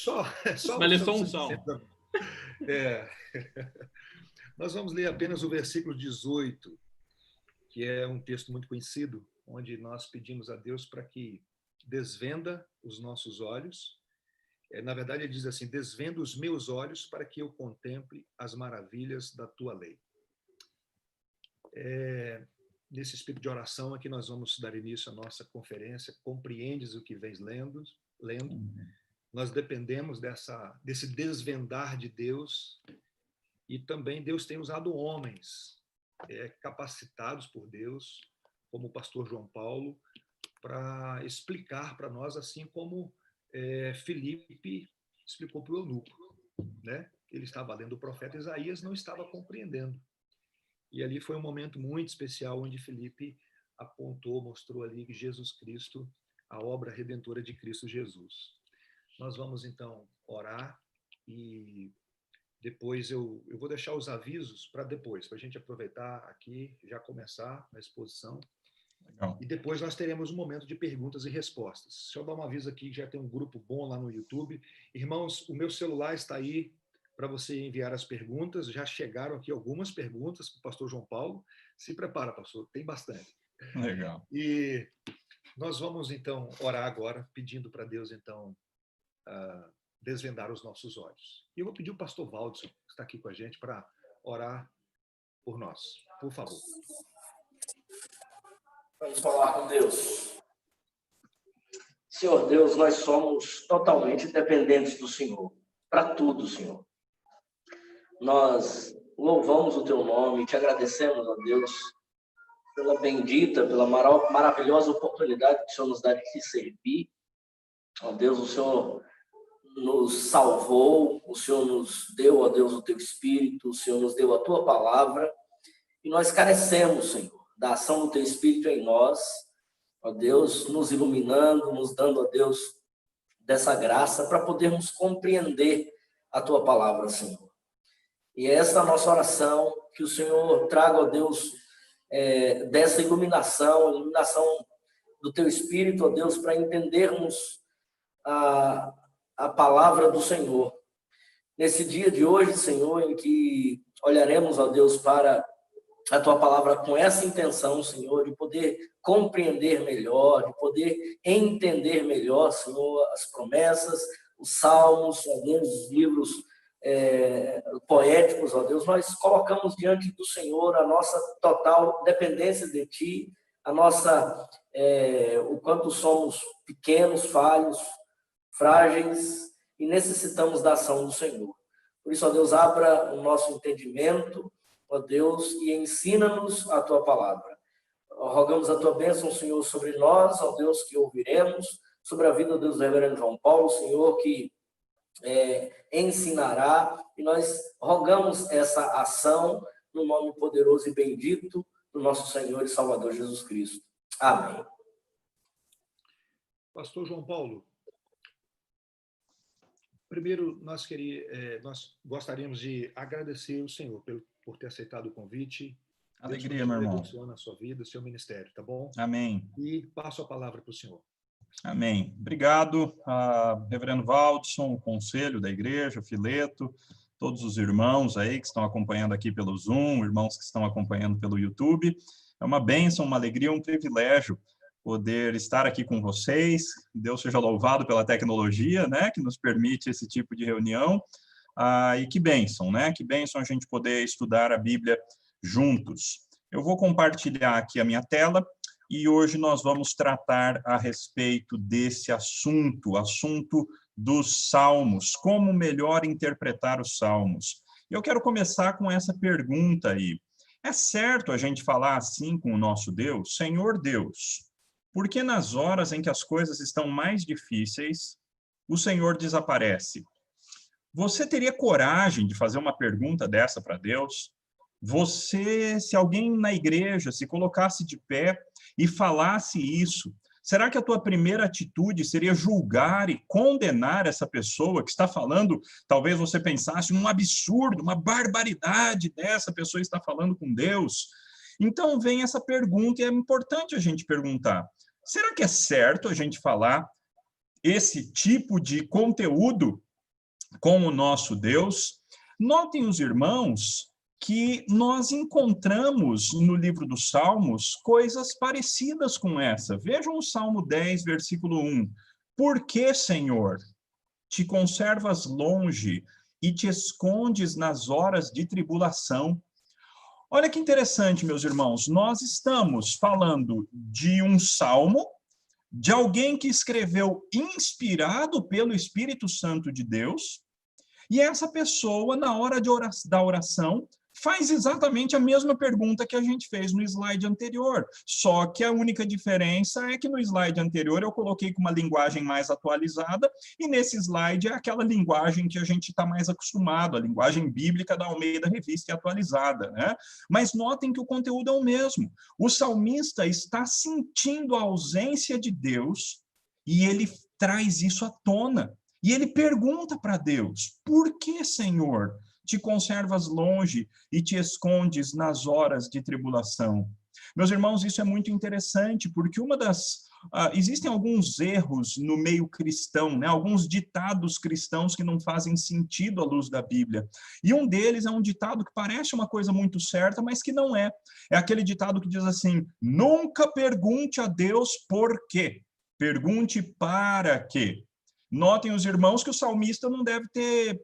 Só, Vai ler só um salmo. É. Nós vamos ler apenas o versículo 18, que é um texto muito conhecido, onde nós pedimos a Deus para que desvenda os nossos olhos. Na verdade, ele diz assim: desvenda os meus olhos para que eu contemple as maravilhas da tua lei. Nesse espírito de oração é que nós vamos dar início à nossa conferência. Compreendes o que vens lendo. Nós dependemos desse desvendar de Deus, e também Deus tem usado homens capacitados por Deus, como o pastor João Paulo, para explicar para nós, assim como Filipe explicou para o eunuco, né? Ele estava lendo o profeta Isaías, não estava compreendendo. E ali foi um momento muito especial, onde Filipe apontou, mostrou ali que Jesus Cristo, a obra redentora de Cristo Jesus. Nós vamos, então, orar, e depois eu vou deixar os avisos para depois, para a gente aproveitar aqui, já começar a exposição. Legal. E depois nós teremos um momento de perguntas e respostas. Deixa eu dar um aviso aqui, já tem um grupo bom lá no YouTube. Irmãos, o meu celular está aí para você enviar as perguntas. Já chegaram aqui algumas perguntas para o pastor João Paulo. Se prepara, pastor, tem bastante. Legal. E nós vamos, então, orar agora, pedindo para Deus, então, desvendar os nossos olhos. E eu vou pedir o pastor Valdson, que está aqui com a gente, para orar por nós. Por favor. Vamos falar com Deus. Senhor Deus, nós somos totalmente dependentes do Senhor, para tudo, Senhor. Nós louvamos o Teu nome e te agradecemos, ó Deus, pela bendita, pela maravilhosa oportunidade que o Senhor nos dá de te servir. Ó Deus, o Senhor nos salvou, o Senhor nos deu, ó Deus, o Teu Espírito, o Senhor nos deu a Tua palavra, e nós carecemos, Senhor, da ação do Teu Espírito em nós, ó Deus, nos iluminando, nos dando, ó Deus, dessa graça para podermos compreender a Tua palavra, Senhor. E é esta a nossa oração, que o Senhor traga, ó Deus, dessa iluminação do Teu Espírito, ó Deus, para entendermos a palavra do Senhor. Nesse dia de hoje, Senhor, em que olharemos, ó Deus, para a Tua palavra com essa intenção, Senhor, de poder compreender melhor, de poder entender melhor, Senhor, as promessas, os salmos, ó Deus, os livros poéticos, ó Deus, nós colocamos diante do Senhor a nossa total dependência de Ti, o quanto somos pequenos, falhos, frágeis e necessitamos da ação do Senhor. Por isso, ó Deus, abra o nosso entendimento, ó Deus, e ensina-nos a Tua palavra. Rogamos a Tua bênção, Senhor, sobre nós, ó Deus, que ouviremos, sobre a vida, ó Deus, do reverendo João Paulo, Senhor, que ensinará, e nós rogamos essa ação no nome poderoso e bendito do nosso Senhor e Salvador Jesus Cristo. Amém. Pastor João Paulo, primeiro nós gostaríamos de agradecer o Senhor por ter aceitado o convite. Alegria, meu irmão. Na sua vida, seu ministério, tá bom? Amém. E passo a palavra para o senhor. Amém. Obrigado, reverendo Valdson, o conselho da igreja, Fileto, todos os irmãos aí que estão acompanhando aqui pelo Zoom, irmãos que estão acompanhando pelo YouTube. É uma bênção, uma alegria, um privilégio poder estar aqui com vocês. Deus seja louvado pela tecnologia, né, que nos permite esse tipo de reunião. E que bênção, né? Que bênção a gente poder estudar a Bíblia juntos. Eu vou compartilhar aqui a minha tela e hoje nós vamos tratar a respeito desse assunto dos Salmos, como melhor interpretar os Salmos. Eu quero começar com essa pergunta aí. É certo a gente falar assim com o nosso Deus? Senhor Deus, por que nas horas em que as coisas estão mais difíceis, o Senhor desaparece? Você teria coragem de fazer uma pergunta dessa para Deus? Se alguém na igreja se colocasse de pé e falasse isso, será que a tua primeira atitude seria julgar e condenar essa pessoa que está falando? Talvez você pensasse um absurdo, uma barbaridade dessa pessoa está falando com Deus. Então vem essa pergunta e é importante a gente perguntar: será que é certo a gente falar esse tipo de conteúdo com o nosso Deus. Notem os irmãos que nós encontramos no livro dos Salmos coisas parecidas com essa. Vejam o Salmo 10, versículo 1. Por que, Senhor, te conservas longe e te escondes nas horas de tribulação? Olha que interessante, meus irmãos. Nós estamos falando de um salmo, de alguém que escreveu inspirado pelo Espírito Santo de Deus, e essa pessoa, na hora da oração, faz exatamente a mesma pergunta que a gente fez no slide anterior, só que a única diferença é que no slide anterior eu coloquei com uma linguagem mais atualizada, e nesse slide é aquela linguagem que a gente está mais acostumado, a linguagem bíblica da Almeida Revista e atualizada, né? Mas notem que o conteúdo é o mesmo. O salmista está sentindo a ausência de Deus, e ele traz isso à tona. E ele pergunta para Deus: por que, Senhor, te conservas longe e te escondes nas horas de tribulação? Meus irmãos, isso é muito interessante, porque existem alguns erros no meio cristão, né? Alguns ditados cristãos que não fazem sentido à luz da Bíblia. E um deles é um ditado que parece uma coisa muito certa, mas que não é. É aquele ditado que diz assim: nunca pergunte a Deus por quê, pergunte para quê. Notem os irmãos que o salmista não deve ter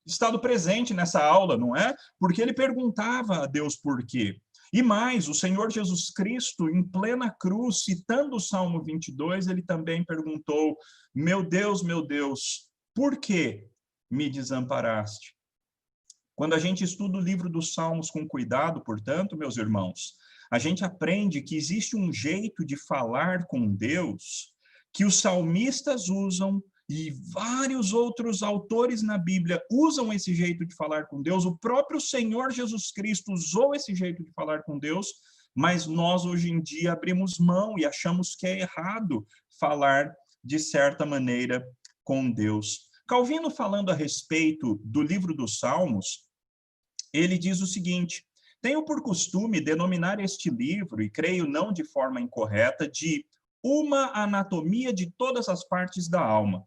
estado presente nessa aula, não é? Porque ele perguntava a Deus por quê. E mais, o Senhor Jesus Cristo, em plena cruz, citando o Salmo 22, ele também perguntou: meu Deus, por que me desamparaste? Quando a gente estuda o livro dos Salmos com cuidado, portanto, meus irmãos, a gente aprende que existe um jeito de falar com Deus que os salmistas usam, e vários outros autores na Bíblia usam esse jeito de falar com Deus. O próprio Senhor Jesus Cristo usou esse jeito de falar com Deus, mas nós hoje em dia abrimos mão e achamos que é errado falar de certa maneira com Deus. Calvino, falando a respeito do livro dos Salmos, ele diz o seguinte: tenho por costume denominar este livro, e creio não de forma incorreta, de uma anatomia de todas as partes da alma,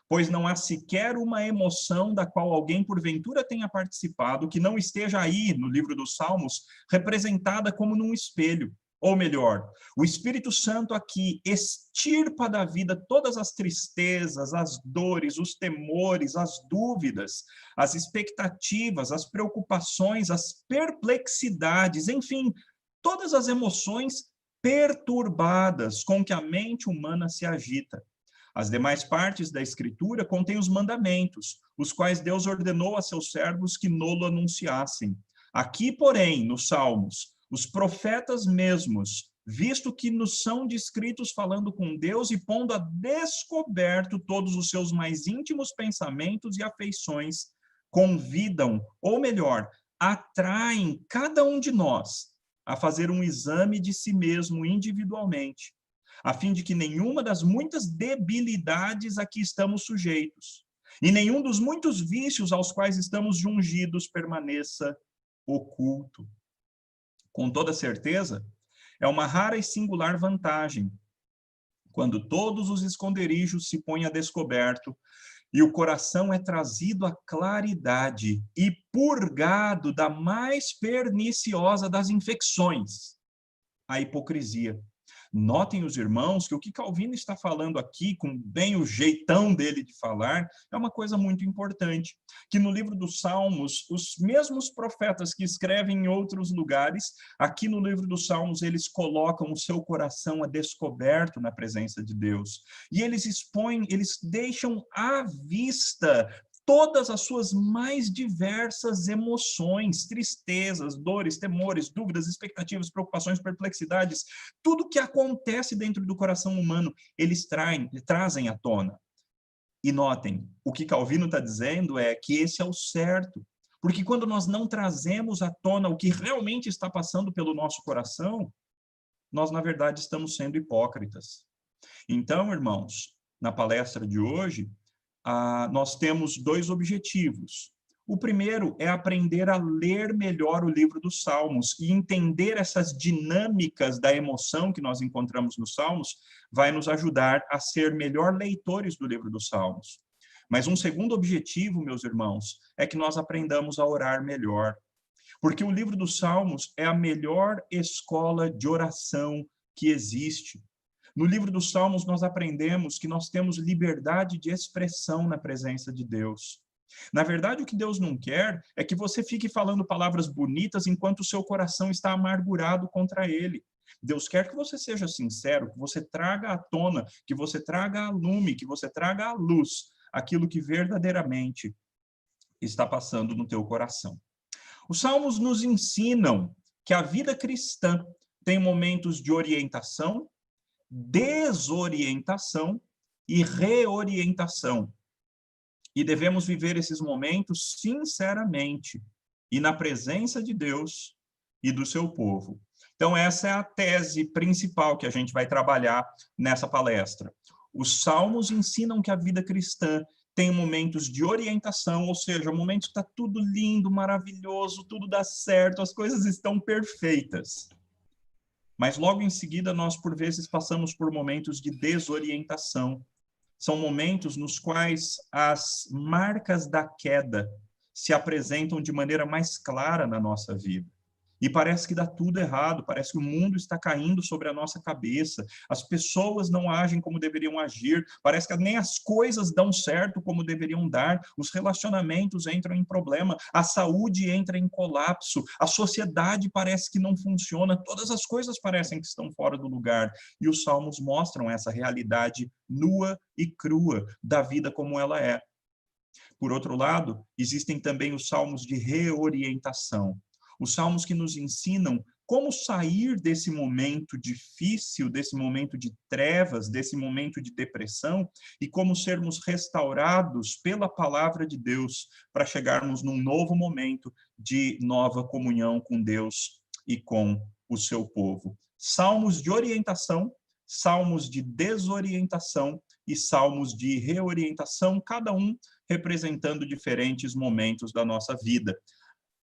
pois não há sequer uma emoção da qual alguém porventura tenha participado que não esteja aí no livro dos Salmos representada como num espelho. Ou melhor, o Espírito Santo aqui extirpa da vida todas as tristezas, as dores, os temores, as dúvidas, as expectativas, as preocupações, as perplexidades, enfim, todas as emoções perturbadas com que a mente humana se agita. As demais partes da Escritura contêm os mandamentos, os quais Deus ordenou a seus servos que nolo anunciassem. Aqui, porém, nos Salmos, os profetas mesmos, visto que nos são descritos falando com Deus e pondo a descoberto todos os seus mais íntimos pensamentos e afeições, convidam, ou melhor, atraem cada um de nós a fazer um exame de si mesmo individualmente, a fim de que nenhuma das muitas debilidades a que estamos sujeitos e nenhum dos muitos vícios aos quais estamos jungidos permaneça oculto. Com toda certeza, é uma rara e singular vantagem quando todos os esconderijos se põem a descoberto e o coração é trazido à claridade e purgado da mais perniciosa das infecções, a hipocrisia. Notem os irmãos que o que Calvino está falando aqui, com bem o jeitão dele de falar, é uma coisa muito importante, que no livro dos Salmos, os mesmos profetas que escrevem em outros lugares, aqui no livro dos Salmos, eles colocam o seu coração a descoberto na presença de Deus. E eles expõem, eles deixam à vista todas as suas mais diversas emoções, tristezas, dores, temores, dúvidas, expectativas, preocupações, perplexidades, tudo que acontece dentro do coração humano, eles trazem à tona. E notem, o que Calvino está dizendo é que esse é o certo, porque quando nós não trazemos à tona o que realmente está passando pelo nosso coração, nós, na verdade, estamos sendo hipócritas. Então, irmãos, na palestra de hoje, nós temos dois objetivos. O primeiro é aprender a ler melhor o livro dos Salmos e entender essas dinâmicas da emoção que nós encontramos nos Salmos vai nos ajudar a ser melhor leitores do livro dos Salmos. Mas um segundo objetivo, meus irmãos, é que nós aprendamos a orar melhor. Porque o livro dos Salmos é a melhor escola de oração que existe. No livro dos Salmos, nós aprendemos que nós temos liberdade de expressão na presença de Deus. Na verdade, o que Deus não quer é que você fique falando palavras bonitas enquanto o seu coração está amargurado contra Ele. Deus quer que você seja sincero, que você traga à tona, que você traga à lume, que você traga à luz aquilo que verdadeiramente está passando no teu coração. Os Salmos nos ensinam que a vida cristã tem momentos de orientação, desorientação e reorientação. E devemos viver esses momentos sinceramente e na presença de Deus e do seu povo. Então, essa é a tese principal que a gente vai trabalhar nessa palestra. Os Salmos ensinam que a vida cristã tem momentos de orientação, ou seja, momentos que está tudo lindo, maravilhoso, tudo dá certo, as coisas estão perfeitas. Mas logo em seguida, nós, por vezes, passamos por momentos de desorientação. São momentos nos quais as marcas da queda se apresentam de maneira mais clara na nossa vida. E parece que dá tudo errado, parece que o mundo está caindo sobre a nossa cabeça, as pessoas não agem como deveriam agir, parece que nem as coisas dão certo como deveriam dar, os relacionamentos entram em problema, a saúde entra em colapso, a sociedade parece que não funciona, todas as coisas parecem que estão fora do lugar. E os Salmos mostram essa realidade nua e crua da vida como ela é. Por outro lado, existem também os Salmos de reorientação. Os Salmos que nos ensinam como sair desse momento difícil, desse momento de trevas, desse momento de depressão, e como sermos restaurados pela palavra de Deus para chegarmos num novo momento de nova comunhão com Deus e com o seu povo. Salmos de orientação, salmos de desorientação e salmos de reorientação, cada um representando diferentes momentos da nossa vida.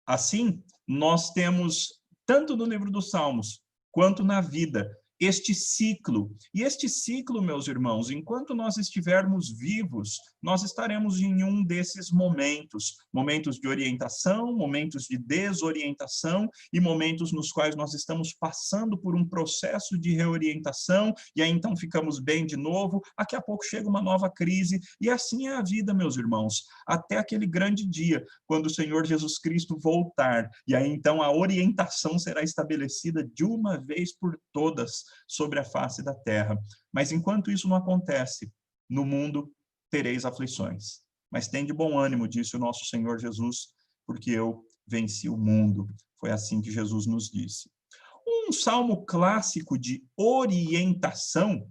Assim, nós temos, tanto no livro dos Salmos, quanto na vida, este ciclo. E este ciclo, meus irmãos, enquanto nós estivermos vivos, nós estaremos em um desses momentos. Momentos de orientação, momentos de desorientação e momentos nos quais nós estamos passando por um processo de reorientação e aí então ficamos bem de novo. Daqui a pouco chega uma nova crise e assim é a vida, meus irmãos, até aquele grande dia, quando o Senhor Jesus Cristo voltar. E aí então a orientação será estabelecida de uma vez por todas sobre a face da terra. Mas enquanto isso não acontece, no mundo tereis aflições. Mas tem de bom ânimo, disse o nosso Senhor Jesus, porque eu venci o mundo. Foi assim que Jesus nos disse. Um salmo clássico de orientação,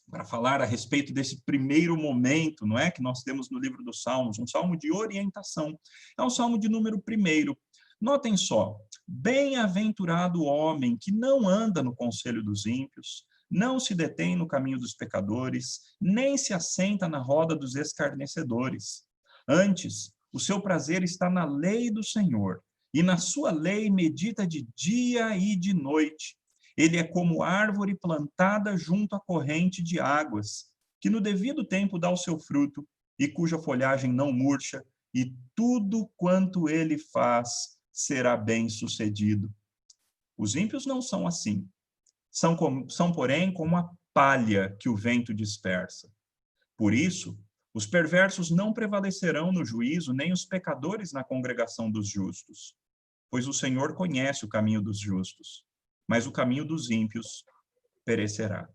para falar a respeito desse primeiro momento, não é, que nós temos no livro dos Salmos, um salmo de orientação. É um salmo de número 1. Notem só, bem-aventurado o homem que não anda no conselho dos ímpios, não se detém no caminho dos pecadores, nem se assenta na roda dos escarnecedores. Antes, o seu prazer está na lei do Senhor, e na sua lei medita de dia e de noite. Ele é como árvore plantada junto à corrente de águas, que no devido tempo dá o seu fruto, e cuja folhagem não murcha, e tudo quanto ele faz será bem-sucedido. Os ímpios não são assim. São, porém, como a palha que o vento dispersa. Por isso, os perversos não prevalecerão no juízo, nem os pecadores na congregação dos justos. Pois o Senhor conhece o caminho dos justos, mas o caminho dos ímpios perecerá.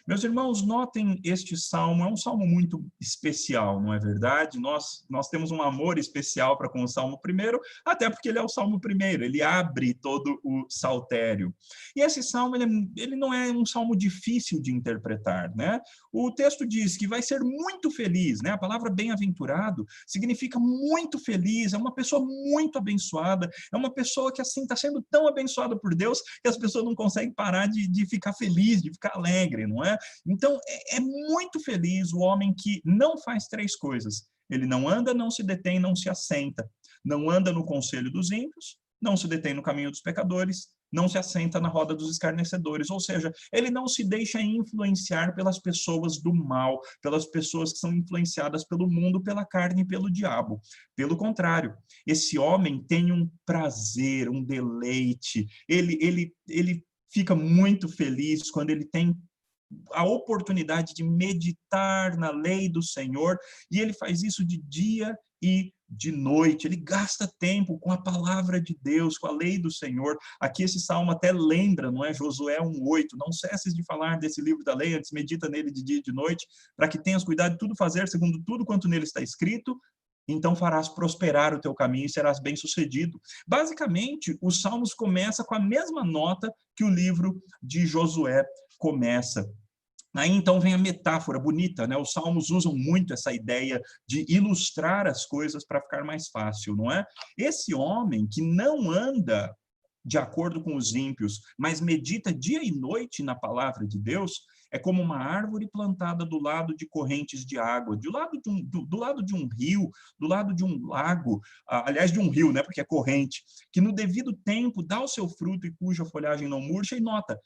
Meus irmãos, notem este salmo, é um salmo muito especial, não é verdade? Nós temos um amor especial para com o salmo 1, até porque ele é o salmo 1, ele abre todo o saltério. E esse salmo, ele não é um salmo difícil de interpretar, né? O texto diz que vai ser muito feliz, né? A palavra bem-aventurado significa muito feliz, é uma pessoa muito abençoada, é uma pessoa que assim está sendo tão abençoada por Deus que as pessoas não conseguem parar de ficar feliz, de ficar alegre, não é? Então, é muito feliz o homem que não faz 3 coisas. Ele não anda, não se detém, não se assenta. Não anda no conselho dos ímpios, não se detém no caminho dos pecadores não se assenta na roda dos escarnecedores, ou seja, ele não se deixa influenciar pelas pessoas do mal, pelas pessoas que são influenciadas pelo mundo, pela carne e pelo diabo. Pelo contrário, esse homem tem um prazer, um deleite, ele fica muito feliz quando ele tem a oportunidade de meditar na lei do Senhor, e ele faz isso de dia e de noite, ele gasta tempo com a palavra de Deus, com a lei do Senhor. Aqui esse salmo até lembra, não é? Josué 1:8, não cesses de falar desse livro da lei, antes medita nele de dia e de noite, para que tenhas cuidado de tudo fazer, segundo tudo quanto nele está escrito, então farás prosperar o teu caminho e serás bem-sucedido. Basicamente, os salmos começam com a mesma nota que o livro de Josué começa. Aí, então, vem a metáfora bonita, né? Os salmos usam muito essa ideia de ilustrar as coisas para ficar mais fácil, não é? Esse homem que não anda de acordo com os ímpios, mas medita dia e noite na palavra de Deus, é como uma árvore plantada do lado de correntes de água, do lado de um rio, do lado de um lago, aliás, de um rio, né? Porque é corrente, que no devido tempo dá o seu fruto e cuja folhagem não murcha, e nota,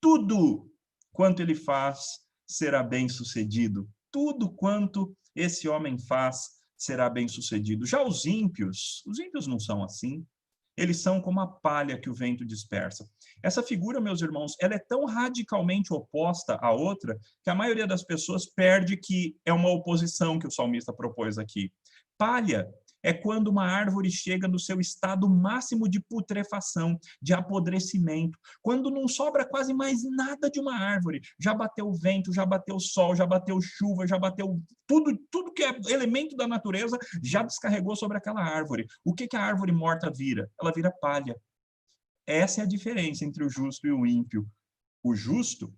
tudo quanto ele faz será bem-sucedido. Tudo quanto esse homem faz será bem-sucedido. Já os ímpios não são assim. Eles são como a palha que o vento dispersa. Essa figura, meus irmãos, ela é tão radicalmente oposta à outra que a maioria das pessoas perde que é uma oposição que o salmista propôs aqui. Palha é quando uma árvore chega no seu estado máximo de putrefação, de apodrecimento, quando não sobra quase mais nada de uma árvore. Já bateu vento, já bateu sol, já bateu chuva, já bateu tudo que é elemento da natureza, já descarregou sobre aquela árvore. O que a árvore morta vira? Ela vira palha. Essa é a diferença entre o justo e o ímpio. O justo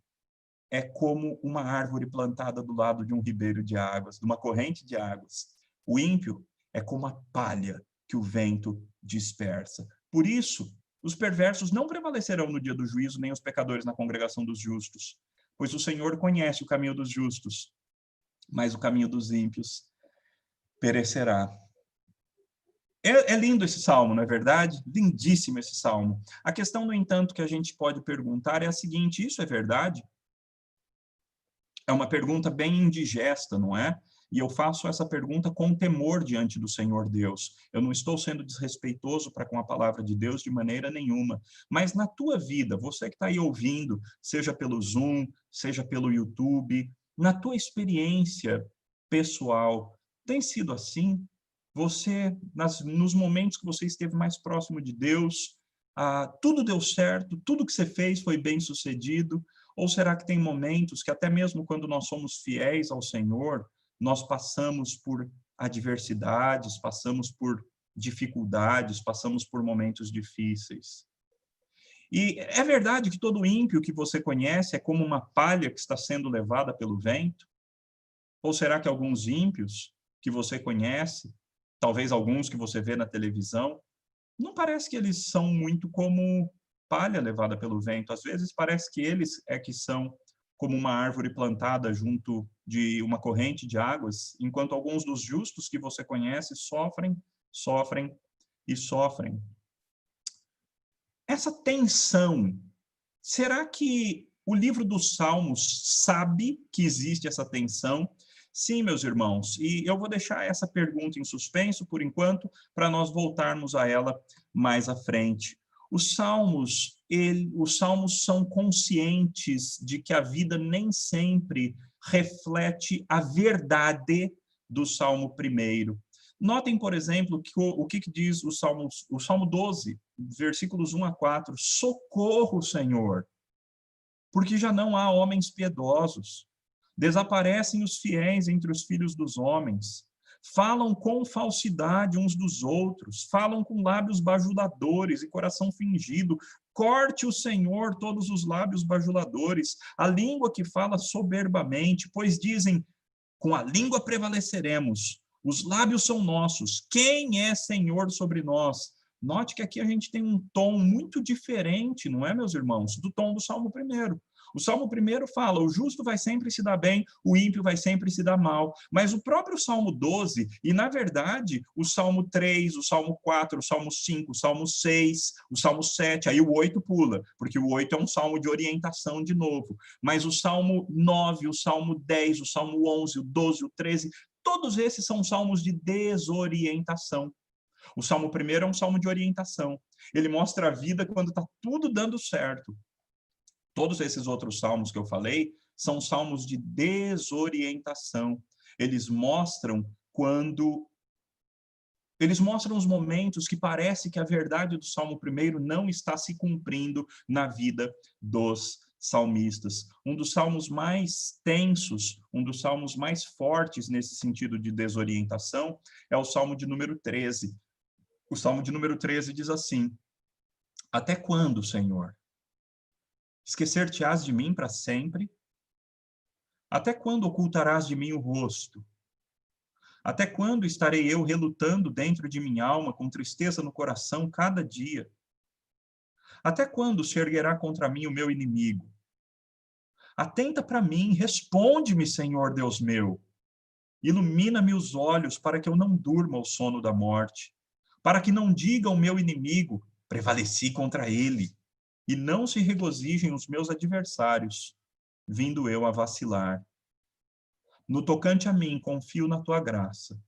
é como uma árvore plantada do lado de um ribeiro de águas, de uma corrente de águas. O ímpio é como a palha que o vento dispersa. Por isso, os perversos não prevalecerão no dia do juízo, nem os pecadores na congregação dos justos, pois o Senhor conhece o caminho dos justos, mas o caminho dos ímpios perecerá. É lindo esse salmo, não é verdade? Lindíssimo esse salmo. A questão, no entanto, que a gente pode perguntar é a seguinte: isso é verdade? É uma pergunta bem indigesta, não é? E eu faço essa pergunta com temor diante do Senhor Deus. Eu não estou sendo desrespeitoso para com a palavra de Deus de maneira nenhuma. Mas na tua vida, você que está aí ouvindo, seja pelo Zoom, seja pelo YouTube, na tua experiência pessoal, tem sido assim? Você, nos momentos que você esteve mais próximo de Deus, tudo deu certo, tudo que você fez foi bem sucedido? Ou será que tem momentos que até mesmo quando nós somos fiéis ao Senhor, nós passamos por adversidades, passamos por dificuldades, passamos por momentos difíceis? E é verdade que todo ímpio que você conhece é como uma palha que está sendo levada pelo vento? Ou será que alguns ímpios que você conhece, talvez alguns que você vê na televisão, não parece que eles são muito como palha levada pelo vento? Às vezes parece que eles é que são como uma árvore plantada junto de uma corrente de águas, enquanto alguns dos justos que você conhece sofrem e sofrem. Essa tensão, será que o livro dos Salmos sabe que existe essa tensão? Sim, meus irmãos, e eu vou deixar essa pergunta em suspenso por enquanto, para nós voltarmos a ela mais à frente. Os salmos são conscientes de que a vida nem sempre reflete a verdade do Salmo 1. Notem, por exemplo, o que diz o Salmo 12, versículos 1 a 4. Socorro, Senhor, porque já não há homens piedosos. Desaparecem os fiéis entre os filhos dos homens. Falam com falsidade uns dos outros, falam com lábios bajuladores e coração fingido. Corte o Senhor todos os lábios bajuladores, a língua que fala soberbamente, pois dizem, com a língua prevaleceremos, os lábios são nossos, quem é Senhor sobre nós? Note que aqui a gente tem um tom muito diferente, não é, meus irmãos, do tom do Salmo 1. O Salmo 1 fala, o justo vai sempre se dar bem, o ímpio vai sempre se dar mal. Mas o próprio Salmo 12, e na verdade, o Salmo 3, o Salmo 4, o Salmo 5, o Salmo 6, o Salmo 7, aí o 8 pula, porque o 8 é um salmo de orientação de novo. Mas o Salmo 9, o Salmo 10, o Salmo 11, o 12, o 13, todos esses são salmos de desorientação. O Salmo 1 é um salmo de orientação. Ele mostra a vida quando está tudo dando certo. Todos esses outros salmos que eu falei são salmos de desorientação. Eles mostram os momentos que parece que a verdade do Salmo 1 não está se cumprindo na vida dos salmistas. Um dos salmos mais tensos, um dos salmos mais fortes nesse sentido de desorientação é o Salmo de número 13. O Salmo de número 13 diz assim: até quando, Senhor? Esquecer-te-ás de mim para sempre? Até quando ocultarás de mim o rosto? Até quando estarei eu relutando dentro de minha alma, com tristeza no coração, cada dia? Até quando se erguerá contra mim o meu inimigo? Atenta para mim, responde-me, Senhor Deus meu. Ilumina-me os olhos para que eu não durma o sono da morte, para que não diga o meu inimigo, prevaleci contra ele, e não se regozijem os meus adversários, vindo eu a vacilar. No tocante a mim, confio na tua graça.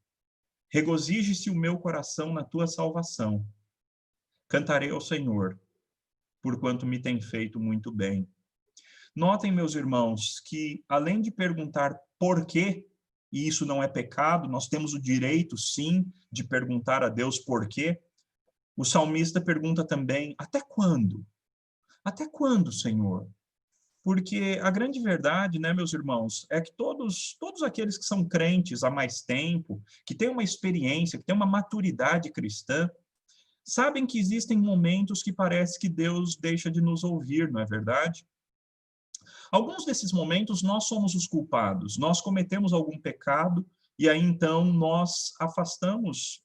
Regozije-se o meu coração na tua salvação. Cantarei ao Senhor, porquanto me tem feito muito bem. Notem, meus irmãos, que além de perguntar por quê, e isso não é pecado, nós temos o direito, sim, de perguntar a Deus por quê, o salmista pergunta também, até quando? Até quando, Senhor? Porque a grande verdade, né, meus irmãos, é que todos aqueles que são crentes há mais tempo, que têm uma experiência, que têm uma maturidade cristã, sabem que existem momentos que parece que Deus deixa de nos ouvir, não é verdade? Alguns desses momentos nós somos os culpados, nós cometemos algum pecado e aí então nós afastamos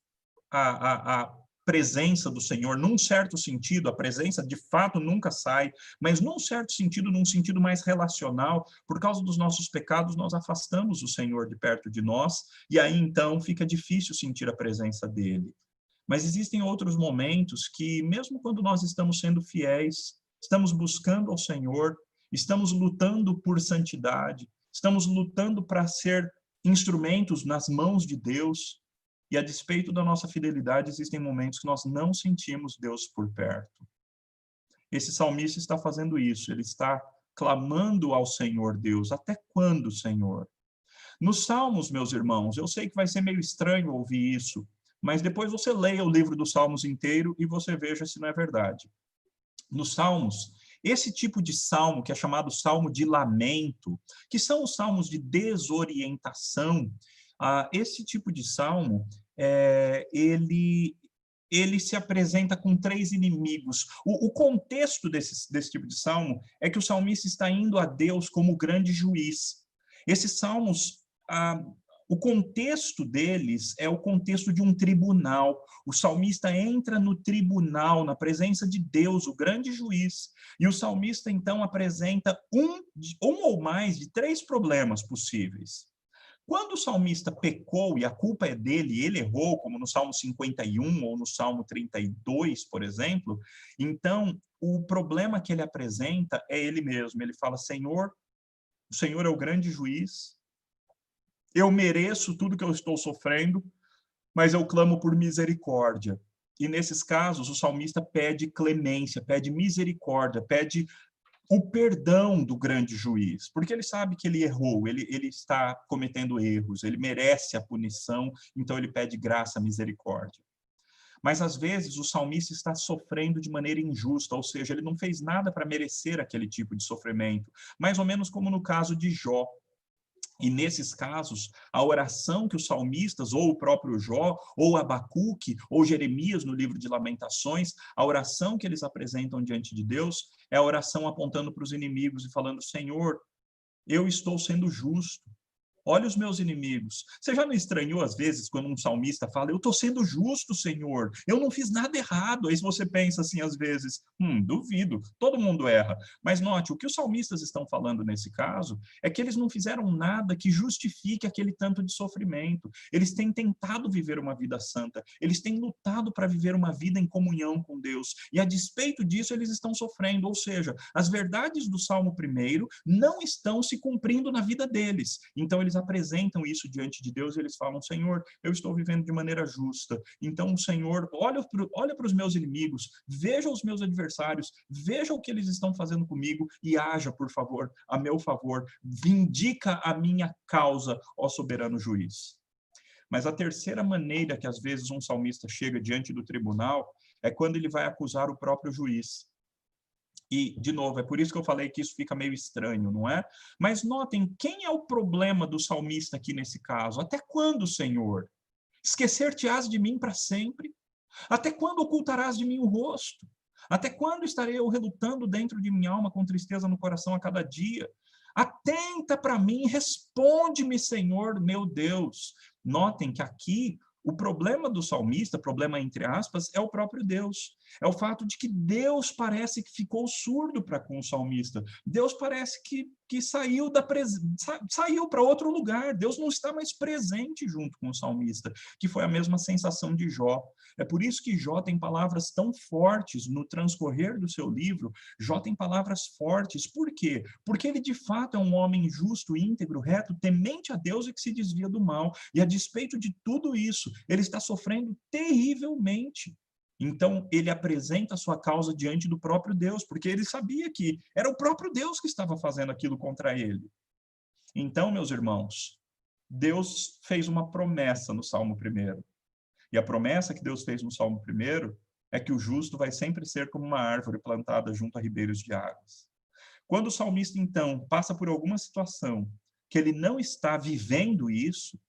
a presença do Senhor, num certo sentido, a presença de fato nunca sai, mas num certo sentido, num sentido mais relacional, por causa dos nossos pecados, nós afastamos o Senhor de perto de nós, e aí então fica difícil sentir a presença dele. Mas existem outros momentos que, mesmo quando nós estamos sendo fiéis, estamos buscando ao Senhor, estamos lutando por santidade, estamos lutando para ser instrumentos nas mãos de Deus, e a despeito da nossa fidelidade, existem momentos que nós não sentimos Deus por perto. Esse salmista está fazendo isso, ele está clamando ao Senhor Deus. Até quando, Senhor? Nos Salmos, meus irmãos, eu sei que vai ser meio estranho ouvir isso, mas depois você leia o livro dos Salmos inteiro e você veja se não é verdade. Nos Salmos, esse tipo de salmo, que é chamado salmo de lamento, que são os salmos de desorientação, esse tipo de salmo, ele se apresenta com três inimigos. O contexto desse tipo de salmo é que o salmista está indo a Deus como grande juiz. Esses salmos, o contexto deles é o contexto de um tribunal. O salmista entra no tribunal, na presença de Deus, o grande juiz, e o salmista então apresenta um ou mais de três problemas possíveis. Quando o salmista pecou e a culpa é dele, ele errou, como no Salmo 51 ou no Salmo 32, por exemplo, então o problema que ele apresenta é ele mesmo. Ele fala, Senhor, o Senhor é o grande juiz, eu mereço tudo que eu estou sofrendo, mas eu clamo por misericórdia. E nesses casos, o salmista pede clemência, pede misericórdia, pede o perdão do grande juiz, porque ele sabe que ele errou, ele está cometendo erros, ele merece a punição, então ele pede graça, misericórdia. Mas às vezes o salmista está sofrendo de maneira injusta, ou seja, ele não fez nada para merecer aquele tipo de sofrimento, mais ou menos como no caso de Jó. E nesses casos, a oração que os salmistas, ou o próprio Jó, ou Abacuque, ou Jeremias no livro de Lamentações, a oração que eles apresentam diante de Deus é a oração apontando para os inimigos e falando, Senhor, eu estou sendo justo, Olha os meus inimigos. Você já não estranhou, às vezes, quando um salmista fala, eu estou sendo justo, Senhor, eu não fiz nada errado. Aí você pensa assim, às vezes, duvido, todo mundo erra. Mas note, o que os salmistas estão falando nesse caso é que eles não fizeram nada que justifique aquele tanto de sofrimento. Eles têm tentado viver uma vida santa, eles têm lutado para viver uma vida em comunhão com Deus. E a despeito disso, eles estão sofrendo. Ou seja, as verdades do Salmo 1 não estão se cumprindo na vida deles. Então, eles apresentam isso diante de Deus e eles falam, Senhor, eu estou vivendo de maneira justa. Então, Senhor, olha para os meus inimigos, veja os meus adversários, veja o que eles estão fazendo comigo e haja, por favor, a meu favor. Vindica a minha causa, ó soberano juiz. Mas a terceira maneira que, às vezes, um salmista chega diante do tribunal é quando ele vai acusar o próprio juiz. E, de novo, é por isso que eu falei que isso fica meio estranho, não é? Mas notem, quem é o problema do salmista aqui nesse caso? Até quando, Senhor? Esquecer-te-ás de mim para sempre? Até quando ocultarás de mim o rosto? Até quando estarei eu relutando dentro de minha alma com tristeza no coração a cada dia? Atenta para mim, responde-me, Senhor, meu Deus. Notem que aqui o problema do salmista, problema entre aspas, é o próprio Deus. É o fato de que Deus parece que ficou surdo para com o salmista. Deus parece que saiu para outro lugar. Deus não está mais presente junto com o salmista, que foi a mesma sensação de Jó. É por isso que Jó tem palavras tão fortes no transcorrer do seu livro. Jó tem palavras fortes. Por quê? Porque ele de fato é um homem justo, íntegro, reto, temente a Deus e que se desvia do mal. E a despeito de tudo isso, ele está sofrendo terrivelmente. Então, ele apresenta a sua causa diante do próprio Deus, porque ele sabia que era o próprio Deus que estava fazendo aquilo contra ele. Então, meus irmãos, Deus fez uma promessa no Salmo 1. E a promessa que Deus fez no Salmo 1 é que o justo vai sempre ser como uma árvore plantada junto a ribeiros de águas. Quando o salmista, então, passa por alguma situação que ele não está vivendo isso,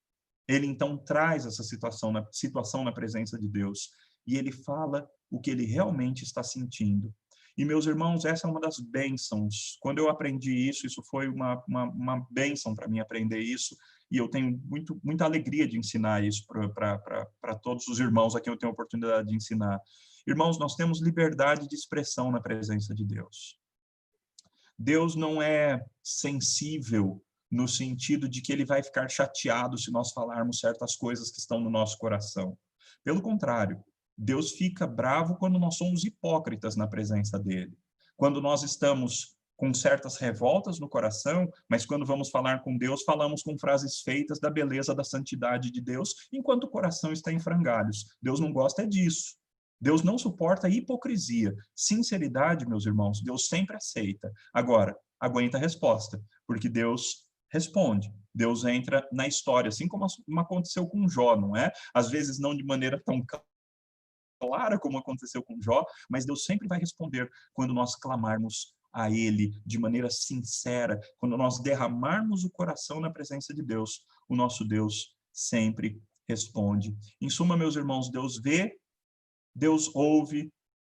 ele, então, traz essa situação na presença de Deus. E ele fala o que ele realmente está sentindo. E, meus irmãos, essa é uma das bênçãos. Quando eu aprendi isso, isso foi uma bênção para mim aprender isso, e eu tenho muita alegria de ensinar isso para todos os irmãos a quem eu tenho a oportunidade de ensinar. Irmãos, nós temos liberdade de expressão na presença de Deus. Deus não é sensível no sentido de que ele vai ficar chateado se nós falarmos certas coisas que estão no nosso coração. Pelo contrário, Deus fica bravo quando nós somos hipócritas na presença dele. Quando nós estamos com certas revoltas no coração, mas quando vamos falar com Deus, falamos com frases feitas da beleza da santidade de Deus, enquanto o coração está em frangalhos. Deus não gosta disso. Deus não suporta hipocrisia. Sinceridade, meus irmãos, Deus sempre aceita. Agora, aguenta a resposta, porque Deus responde. Deus entra na história, assim como aconteceu com Jó, não é? Às vezes não de maneira tão clara como aconteceu com Jó, mas Deus sempre vai responder quando nós clamarmos a Ele de maneira sincera, quando nós derramarmos o coração na presença de Deus, o nosso Deus sempre responde. Em suma, meus irmãos, Deus vê, Deus ouve,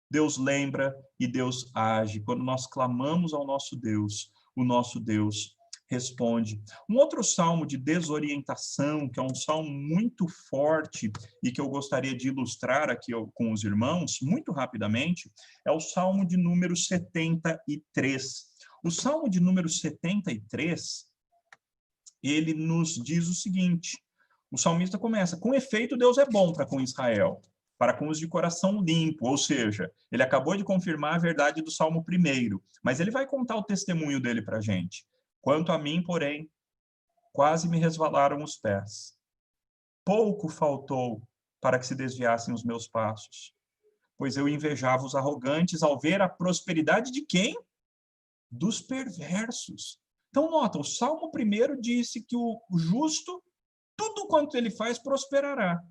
Deus lembra e Deus age. Quando nós clamamos ao nosso Deus, o nosso Deus responde. Um outro salmo de desorientação, que é um salmo muito forte e que eu gostaria de ilustrar aqui com os irmãos, muito rapidamente, é o salmo de número 73. O salmo de número 73, ele nos diz o seguinte, o salmista começa, com efeito Deus é bom para com Israel, para com os de coração limpo, ou seja, ele acabou de confirmar a verdade do Salmo 1, mas ele vai contar o testemunho dele para a gente. Quanto a mim, porém, quase me resvalaram os pés. Pouco faltou para que se desviassem os meus passos, pois eu invejava os arrogantes ao ver a prosperidade de quem? Dos perversos. Então, nota, o Salmo 1 disse que o justo, tudo quanto ele faz, prosperará.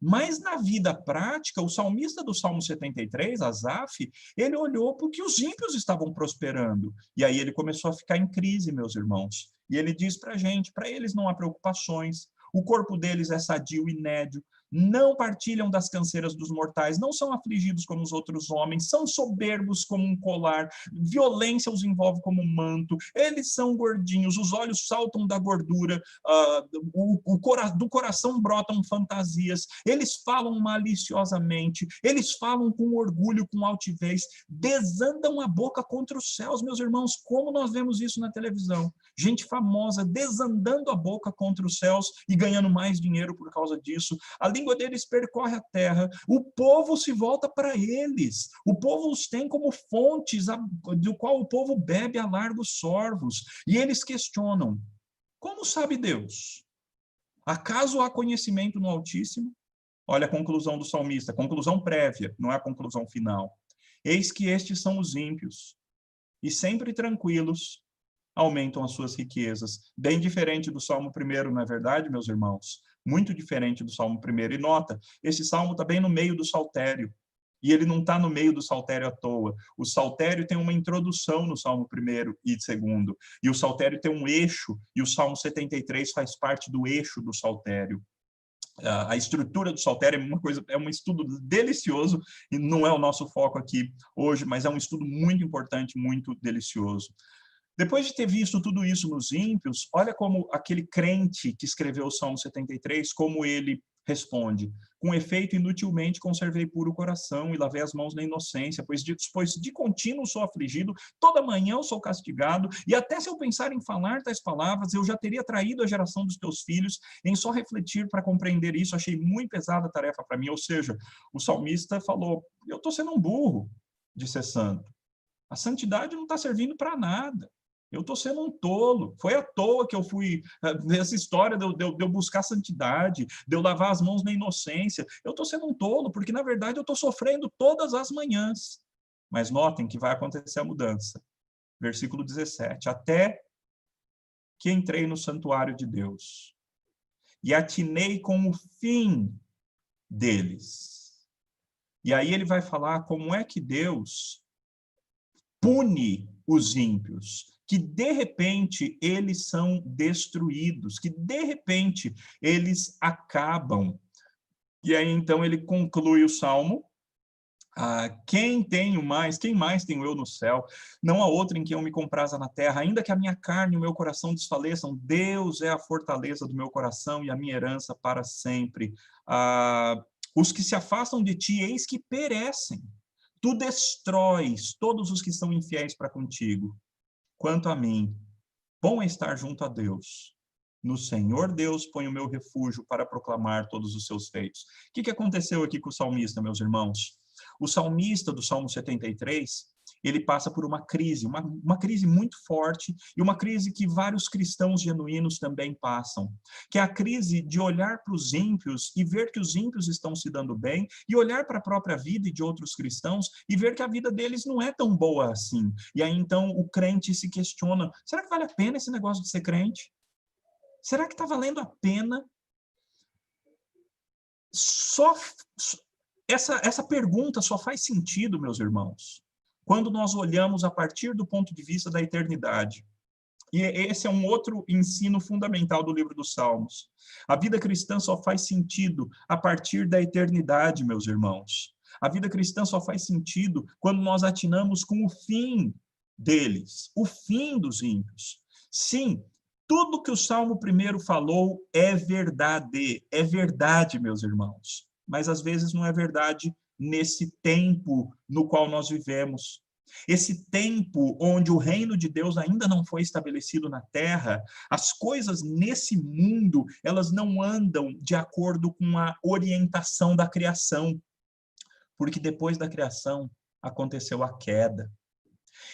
Mas na vida prática, o salmista do Salmo 73, Asaf, ele olhou para o que os ímpios estavam prosperando. E aí ele começou a ficar em crise, meus irmãos. E ele diz para a gente, para eles não há preocupações, o corpo deles é sadio e nédio, não partilham das canseiras dos mortais, não são afligidos como os outros homens, são soberbos como um colar, violência os envolve como um manto, eles são gordinhos, os olhos saltam da gordura, do coração brotam fantasias, eles falam maliciosamente, eles falam com orgulho, com altivez, desandam a boca contra os céus, meus irmãos, como nós vemos isso na televisão, gente famosa desandando a boca contra os céus e ganhando mais dinheiro por causa disso. A língua deles percorre a terra, o povo se volta para eles, o povo os tem como fontes do qual o povo bebe a largos sorvos, e eles questionam: como sabe Deus? Acaso há conhecimento no Altíssimo? Olha a conclusão do salmista, conclusão prévia, não é a conclusão final. Eis que estes são os ímpios, e sempre tranquilos aumentam as suas riquezas. Bem diferente do Salmo 1, não é verdade, meus irmãos? Muito diferente do Salmo 1. E nota, esse salmo está bem no meio do saltério. E ele não está no meio do saltério à toa. O saltério tem uma introdução no Salmo 1 e 2. E o saltério tem um eixo, e o Salmo 73 faz parte do eixo do saltério. A estrutura do saltério é um estudo delicioso, e não é o nosso foco aqui hoje, mas é um estudo muito importante, muito delicioso. Depois de ter visto tudo isso nos ímpios, olha como aquele crente que escreveu o Salmo 73, como ele responde: com efeito, inutilmente conservei puro o coração e lavei as mãos na inocência, pois de contínuo sou afligido, toda manhã eu sou castigado, e até se eu pensar em falar tais palavras, eu já teria traído a geração dos teus filhos. Em só refletir para compreender isso, achei muito pesada a tarefa para mim. Ou seja, o salmista falou: eu estou sendo um burro de ser santo. A santidade não está servindo para nada. Eu estou sendo um tolo. Foi à toa que eu fui... Essa história de eu buscar santidade, de eu lavar as mãos na inocência. Eu estou sendo um tolo, porque, na verdade, eu estou sofrendo todas as manhãs. Mas notem que vai acontecer a mudança. Versículo 17. Até que entrei no santuário de Deus e atinei com o fim deles. E aí ele vai falar como é que Deus pune os ímpios, que de repente eles são destruídos, que de repente eles acabam. E aí então ele conclui o salmo: quem mais tenho eu no céu? Não há outro em quem eu me compraza na terra, ainda que a minha carne e o meu coração desfaleçam, Deus é a fortaleza do meu coração e a minha herança para sempre. Os que se afastam de ti, eis que perecem. Tu destróis todos os que são infiéis para contigo. Quanto a mim, bom é estar junto a Deus. No Senhor Deus ponho o meu refúgio para proclamar todos os seus feitos. O que aconteceu aqui com o salmista, meus irmãos? O salmista do Salmo 73, ele passa por uma crise muito forte, e uma crise que vários cristãos genuínos também passam, que é a crise de olhar para os ímpios e ver que os ímpios estão se dando bem, e olhar para a própria vida de outros cristãos e ver que a vida deles não é tão boa assim. E aí então o crente se questiona: será que vale a pena esse negócio de ser crente? Será que está valendo a pena? Essa pergunta só faz sentido, meus irmãos, quando nós olhamos a partir do ponto de vista da eternidade. E esse é um outro ensino fundamental do livro dos Salmos. A vida cristã só faz sentido a partir da eternidade, meus irmãos. A vida cristã só faz sentido quando nós atinamos com o fim deles, o fim dos ímpios. Sim, tudo que o Salmo 1 falou é verdade, meus irmãos. Mas às vezes não é verdade nesse tempo no qual nós vivemos. Esse tempo onde o reino de Deus ainda não foi estabelecido na terra, as coisas nesse mundo, elas não andam de acordo com a orientação da criação, porque depois da criação aconteceu a queda.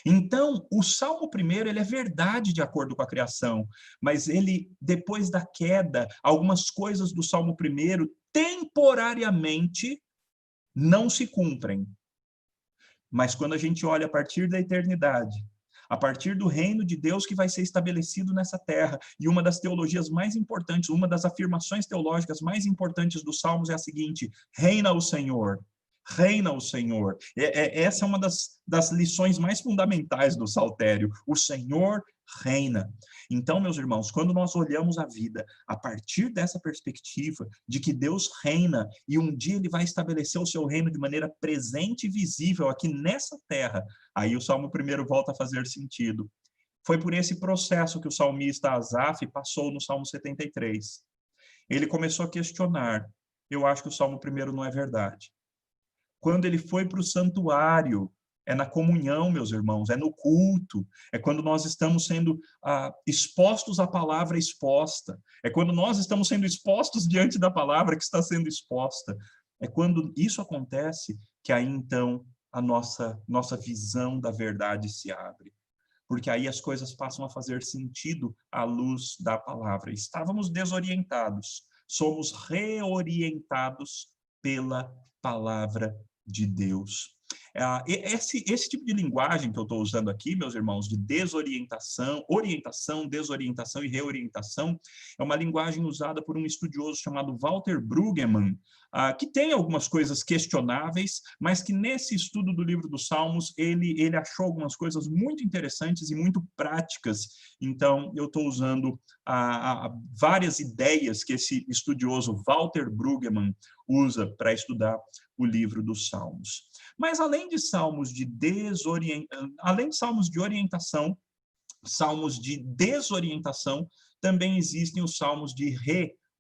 Então, o Salmo 1, ele é verdade de acordo com a criação, mas ele, depois da queda, algumas coisas do Salmo 1, temporariamente, não se cumprem. Mas quando a gente olha a partir da eternidade, a partir do reino de Deus que vai ser estabelecido nessa terra, e uma das teologias mais importantes, uma das afirmações teológicas mais importantes dos Salmos é a seguinte: reina o Senhor, reina o Senhor. Essa é uma das lições mais fundamentais do saltério. O Senhor reina. Então, meus irmãos, quando nós olhamos a vida a partir dessa perspectiva de que Deus reina e um dia ele vai estabelecer o seu reino de maneira presente e visível aqui nessa terra, aí o Salmo 1 volta a fazer sentido. Foi por esse processo que o salmista Asaf passou no Salmo 73. Ele começou a questionar. Eu acho que o Salmo 1 não é verdade. Quando ele foi para o santuário, é na comunhão, meus irmãos, é no culto, é quando nós estamos sendo expostos à palavra exposta, é quando nós estamos sendo expostos diante da palavra que está sendo exposta. É quando isso acontece que aí então a nossa visão da verdade se abre. Porque aí as coisas passam a fazer sentido à luz da palavra. Estávamos desorientados, somos reorientados pela palavra de Deus. Esse tipo de linguagem que eu estou usando aqui, meus irmãos, de desorientação, orientação, desorientação e reorientação, é uma linguagem usada por um estudioso chamado Walter Brueggemann, que tem algumas coisas questionáveis, mas que nesse estudo do livro dos Salmos, ele achou algumas coisas muito interessantes e muito práticas. Então, eu estou usando várias ideias que esse estudioso Walter Brueggemann usa para estudar o livro dos Salmos. Mas além de salmos de orientação, salmos de desorientação, também existem os salmos de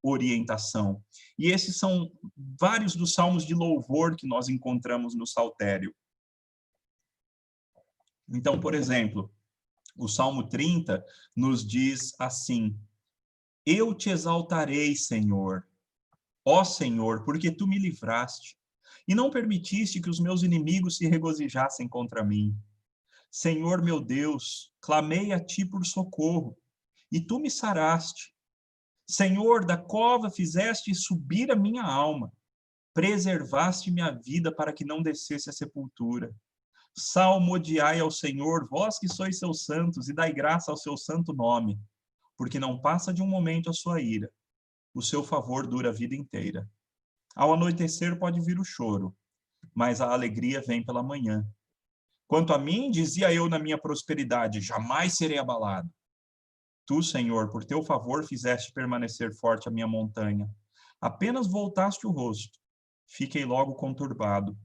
reorientação. E esses são vários dos salmos de louvor que nós encontramos no saltério. Então, por exemplo, o Salmo 30 nos diz assim: Eu te exaltarei, Senhor, ó Senhor, porque tu me livraste e não permitiste que os meus inimigos se regozijassem contra mim. Senhor meu Deus, clamei a ti por socorro, e tu me saraste. Senhor, da cova fizeste subir a minha alma, preservaste minha vida para que não descesse à sepultura. Salmodiai ao Senhor, vós que sois seus santos, e dai graça ao seu santo nome, porque não passa de um momento a sua ira, o seu favor dura a vida inteira. Ao anoitecer pode vir o choro, mas a alegria vem pela manhã. Quanto a mim, dizia eu na minha prosperidade, jamais serei abalado. Tu, Senhor, por teu favor fizeste permanecer forte a minha montanha. Apenas voltaste o rosto, fiquei logo conturbado.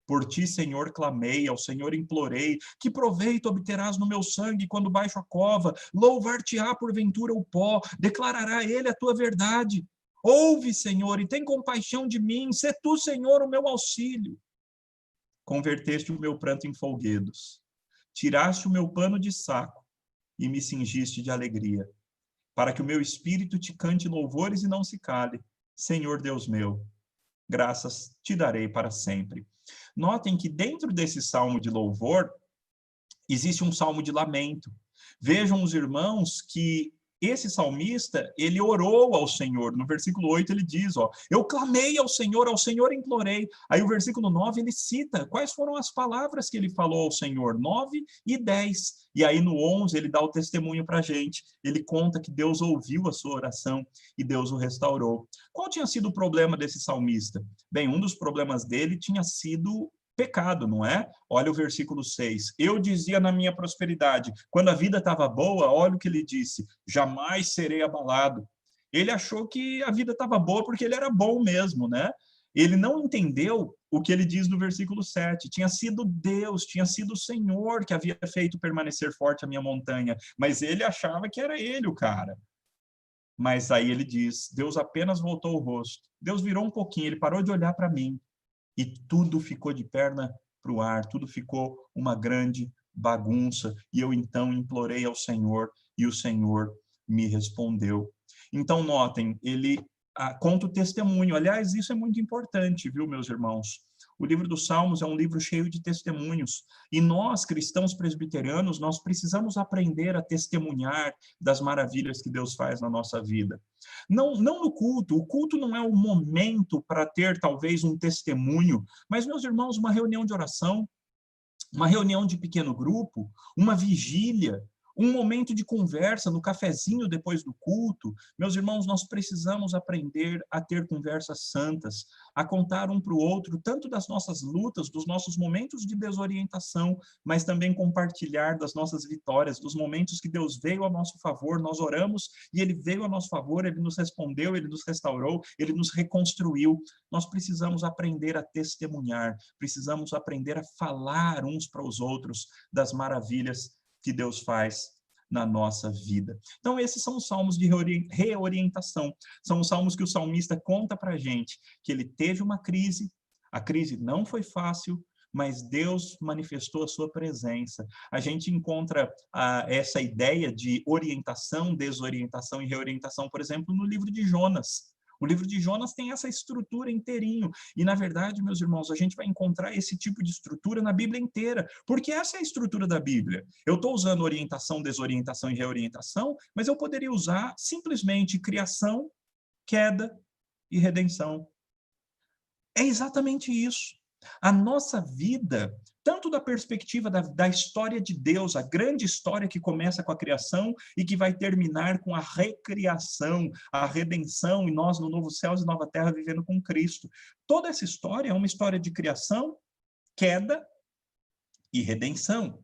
Por ti, Senhor, clamei, ao Senhor implorei. Que proveito obterás no meu sangue quando baixo a cova? Louvar-te-á porventura o pó, declarará ele a tua verdade. Ouve, Senhor, e tem compaixão de mim. Sê tu, Senhor, o meu auxílio. Converteste o meu pranto em folguedos. Tiraste o meu pano de saco e me cingiste de alegria, para que o meu espírito te cante louvores e não se cale. Senhor Deus meu, graças te darei para sempre. Notem que dentro desse salmo de louvor, existe um salmo de lamento. Vejam os irmãos que esse salmista, ele orou ao Senhor. No versículo 8 ele diz, eu clamei ao Senhor implorei. Aí o versículo 9 ele cita quais foram as palavras que ele falou ao Senhor, 9 e 10. E aí no 11 ele dá o testemunho para a gente. Ele conta que Deus ouviu a sua oração e Deus o restaurou. Qual tinha sido o problema desse salmista? Bem, um dos problemas dele tinha sido pecado, não é? Olha o versículo 6. Eu dizia na minha prosperidade, quando a vida estava boa, olha o que ele disse, jamais serei abalado. Ele achou que a vida estava boa porque ele era bom mesmo, né? Ele não entendeu o que ele diz no versículo 7. Tinha sido Deus, tinha sido o Senhor que havia feito permanecer forte a minha montanha, mas ele achava que era ele o cara. Mas aí ele diz, Deus apenas voltou o rosto. Deus virou um pouquinho, ele parou de olhar para mim. E tudo ficou de perna para o ar, tudo ficou uma grande bagunça. E eu então implorei ao Senhor e o Senhor me respondeu. Então notem, ele conta o testemunho. Aliás, isso é muito importante, viu, meus irmãos? O livro dos Salmos é um livro cheio de testemunhos. E nós, cristãos presbiterianos, nós precisamos aprender a testemunhar das maravilhas que Deus faz na nossa vida. Não no culto. O culto não é o momento para ter, talvez, um testemunho. Mas, meus irmãos, uma reunião de oração, uma reunião de pequeno grupo, uma vigília, um momento de conversa no cafezinho depois do culto. Meus irmãos, nós precisamos aprender a ter conversas santas, a contar um para o outro, tanto das nossas lutas, dos nossos momentos de desorientação, mas também compartilhar das nossas vitórias, dos momentos que Deus veio a nosso favor, nós oramos e Ele veio a nosso favor, Ele nos respondeu, Ele nos restaurou, Ele nos reconstruiu. Nós precisamos aprender a testemunhar, precisamos aprender a falar uns para os outros das maravilhas que Deus faz na nossa vida. Então, esses são os salmos de reorientação. São os salmos que o salmista conta para a gente que ele teve uma crise, a crise não foi fácil, mas Deus manifestou a sua presença. A gente encontra essa ideia de orientação, desorientação e reorientação, por exemplo, no livro de Jonas. O livro de Jonas tem essa estrutura inteirinho. E, na verdade, meus irmãos, a gente vai encontrar esse tipo de estrutura na Bíblia inteira, porque essa é a estrutura da Bíblia. Eu estou usando orientação, desorientação e reorientação, mas eu poderia usar simplesmente criação, queda e redenção. É exatamente isso. A nossa vida, tanto da perspectiva da história de Deus, a grande história que começa com a criação e que vai terminar com a recriação, a redenção, e nós no novo céu e nova terra vivendo com Cristo. Toda essa história é uma história de criação, queda e redenção.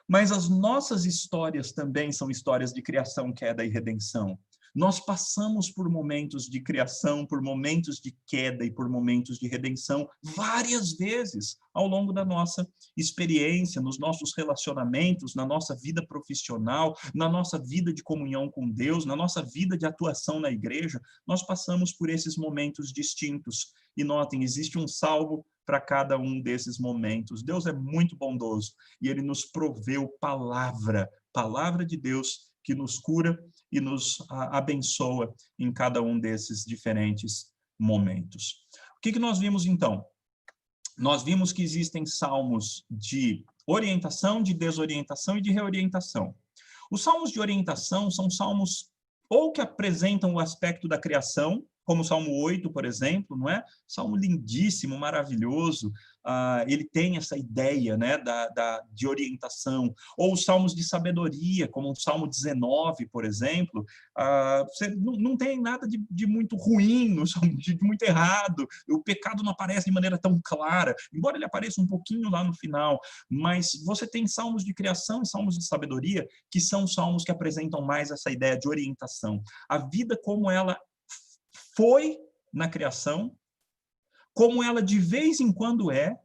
Mas as nossas histórias também são histórias de criação, queda e redenção. Nós passamos por momentos de criação, por momentos de queda e por momentos de redenção várias vezes ao longo da nossa experiência, nos nossos relacionamentos, na nossa vida profissional, na nossa vida de comunhão com Deus, na nossa vida de atuação na igreja. Nós passamos por esses momentos distintos. E notem, existe um salmo para cada um desses momentos. Deus é muito bondoso e Ele nos proveu palavra de Deus que nos cura e nos abençoa em cada um desses diferentes momentos. O que nós vimos então? Nós vimos que existem salmos de orientação, de desorientação e de reorientação. Os salmos de orientação são salmos ou que apresentam o aspecto da criação, como o Salmo 8, por exemplo, não é? Salmo lindíssimo, maravilhoso, ele tem essa ideia, né, de orientação. Ou os salmos de sabedoria, como o Salmo 19, por exemplo, você não tem nada de muito ruim, de muito errado, o pecado não aparece de maneira tão clara, embora ele apareça um pouquinho lá no final, mas você tem salmos de criação e salmos de sabedoria, que são salmos que apresentam mais essa ideia de orientação. A vida como ela foi na criação, como ela de vez em quando é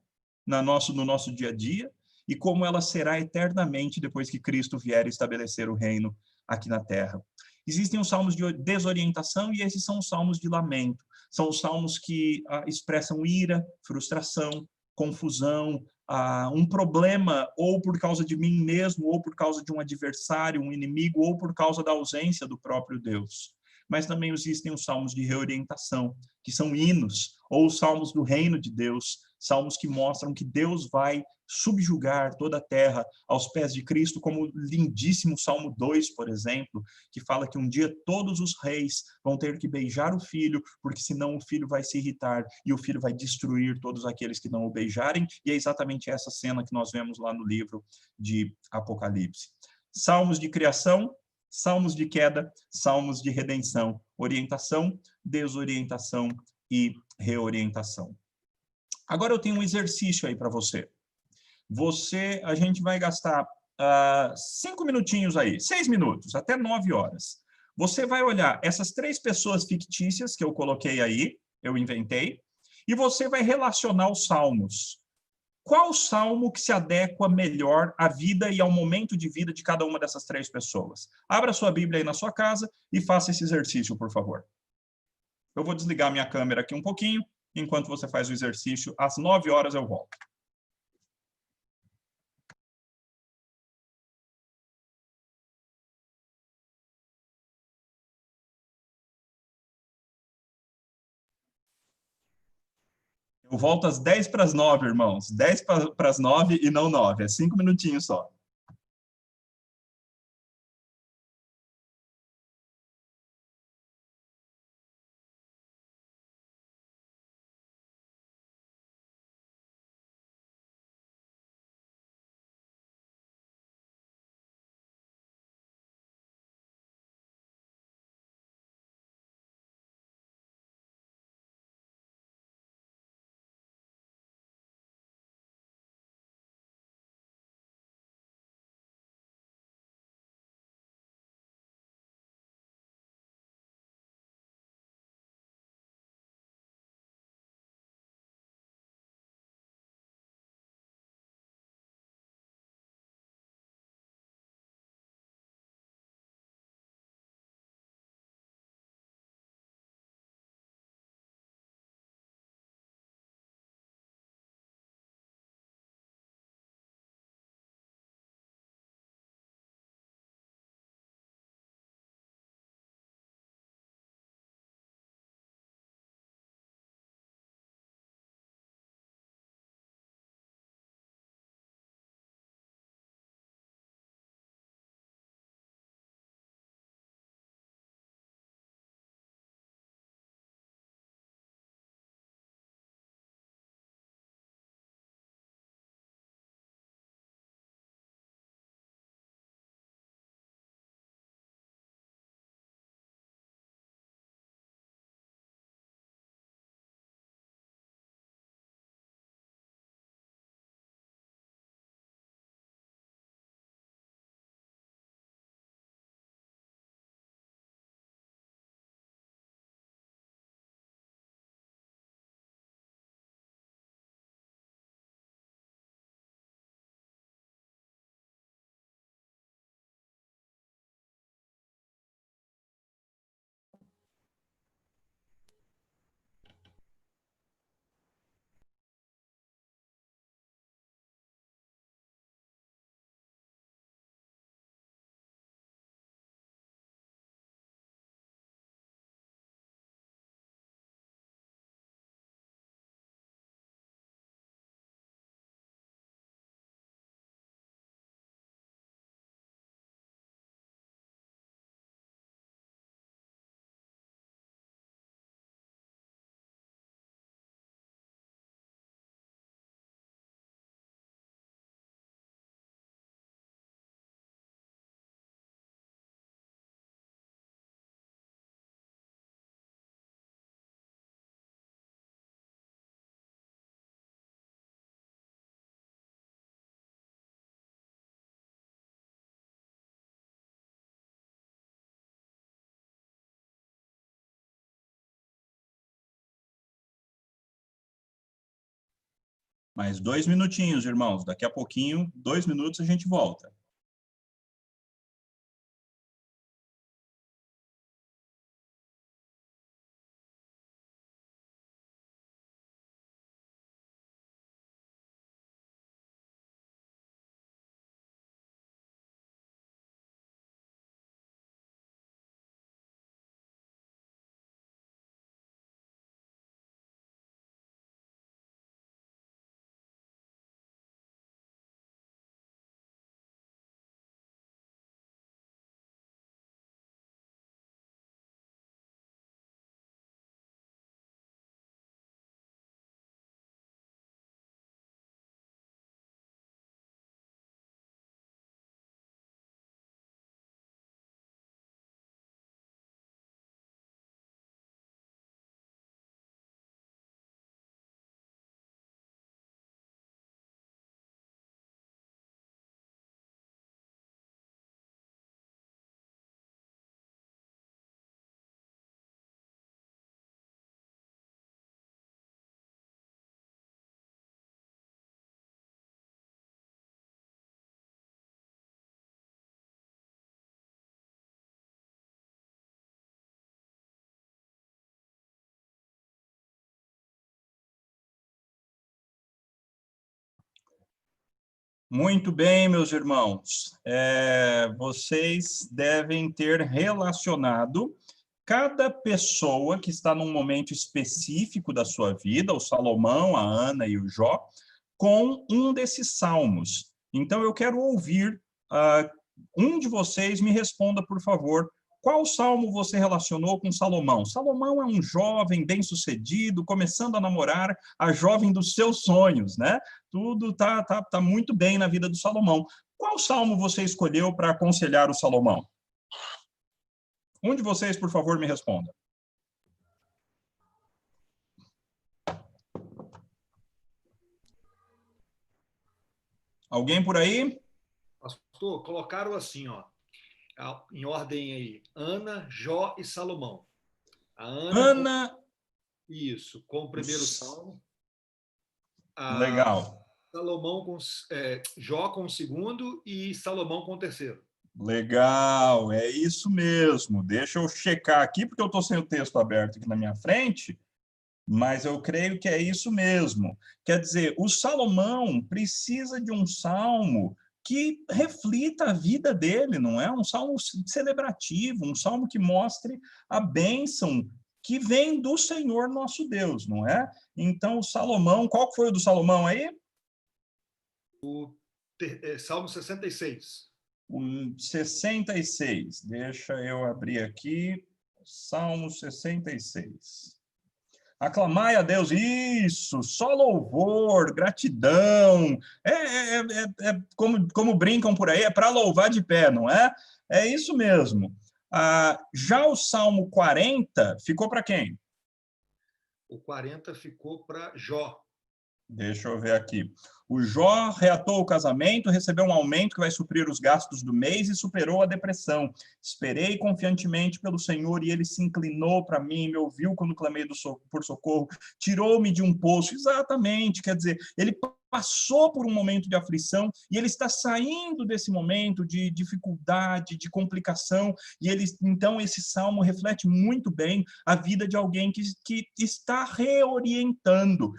no nosso dia a dia, e como ela será eternamente depois que Cristo vier estabelecer o reino aqui na terra. Existem os salmos de desorientação e esses são os salmos de lamento. São os salmos que expressam ira, frustração, confusão, um problema, ou por causa de mim mesmo, ou por causa de um adversário, um inimigo, ou por causa da ausência do próprio Deus. Mas também existem os salmos de reorientação, que são hinos, ou os salmos do reino de Deus, salmos que mostram que Deus vai subjugar toda a terra aos pés de Cristo, como o lindíssimo Salmo 2, por exemplo, que fala que um dia todos os reis vão ter que beijar o filho, porque senão o filho vai se irritar e o filho vai destruir todos aqueles que não o beijarem, e é exatamente essa cena que nós vemos lá no livro de Apocalipse. Salmos de criação, salmos de queda, salmos de redenção, orientação, desorientação e reorientação. Agora eu tenho um exercício aí para você. A gente vai gastar 5 minutinhos aí, 6 minutos, até 9 horas. Você vai olhar essas 3 pessoas fictícias que eu coloquei aí, eu inventei, e você vai relacionar os salmos. Qual salmo que se adequa melhor à vida e ao momento de vida de cada uma dessas 3 pessoas? Abra sua Bíblia aí na sua casa e faça esse exercício, por favor. Eu vou desligar minha câmera aqui um pouquinho, enquanto você faz o exercício. Às 9 horas eu volto. Eu volto às 10 para as 9, irmãos. 10 para as 9 e não 9. É 5 minutinhos só. Mais 2 minutinhos, irmãos. Daqui a pouquinho, 2 minutos, a gente volta. Muito bem, meus irmãos. Vocês devem ter relacionado cada pessoa que está num momento específico da sua vida, o Salomão, a Ana e o Jó, com um desses salmos. Então, eu quero ouvir, um de vocês me responda, por favor, qual salmo você relacionou com Salomão? Salomão é um jovem bem-sucedido, começando a namorar a jovem dos seus sonhos, né? Tudo tá muito bem na vida do Salomão. Qual salmo você escolheu para aconselhar o Salomão? Um de vocês, por favor, me responda. Alguém por aí? Pastor, colocaram assim, ó, em ordem aí, Ana, Jó e Salomão. A Ana... Isso, com o primeiro salmo. Legal. Salomão Jó com o segundo e Salomão com o terceiro. Legal, é isso mesmo. Deixa eu checar aqui, porque eu estou sem o texto aberto aqui na minha frente, mas eu creio que é isso mesmo. Quer dizer, o Salomão precisa de um salmo que reflita a vida dele, não é? Um salmo celebrativo, um salmo que mostre a bênção que vem do Senhor nosso Deus, não é? Então, o Salomão, qual foi o do Salomão aí? Salmo 66. O 66. Deixa eu abrir aqui. Salmo 66. Aclamai a Deus, isso, só louvor, gratidão, como brincam por aí, é para louvar de pé, não é? É isso mesmo. Já o Salmo 40 ficou para quem? O 40 ficou para Jó. Deixa eu ver aqui. O Jó reatou o casamento, recebeu um aumento que vai suprir os gastos do mês e superou a depressão. Esperei confiantemente pelo Senhor e ele se inclinou para mim, me ouviu quando clamei por socorro, tirou-me de um poço. Exatamente, quer dizer, ele passou por um momento de aflição e ele está saindo desse momento de dificuldade, de complicação, e então esse salmo reflete muito bem a vida de alguém que está reorientando,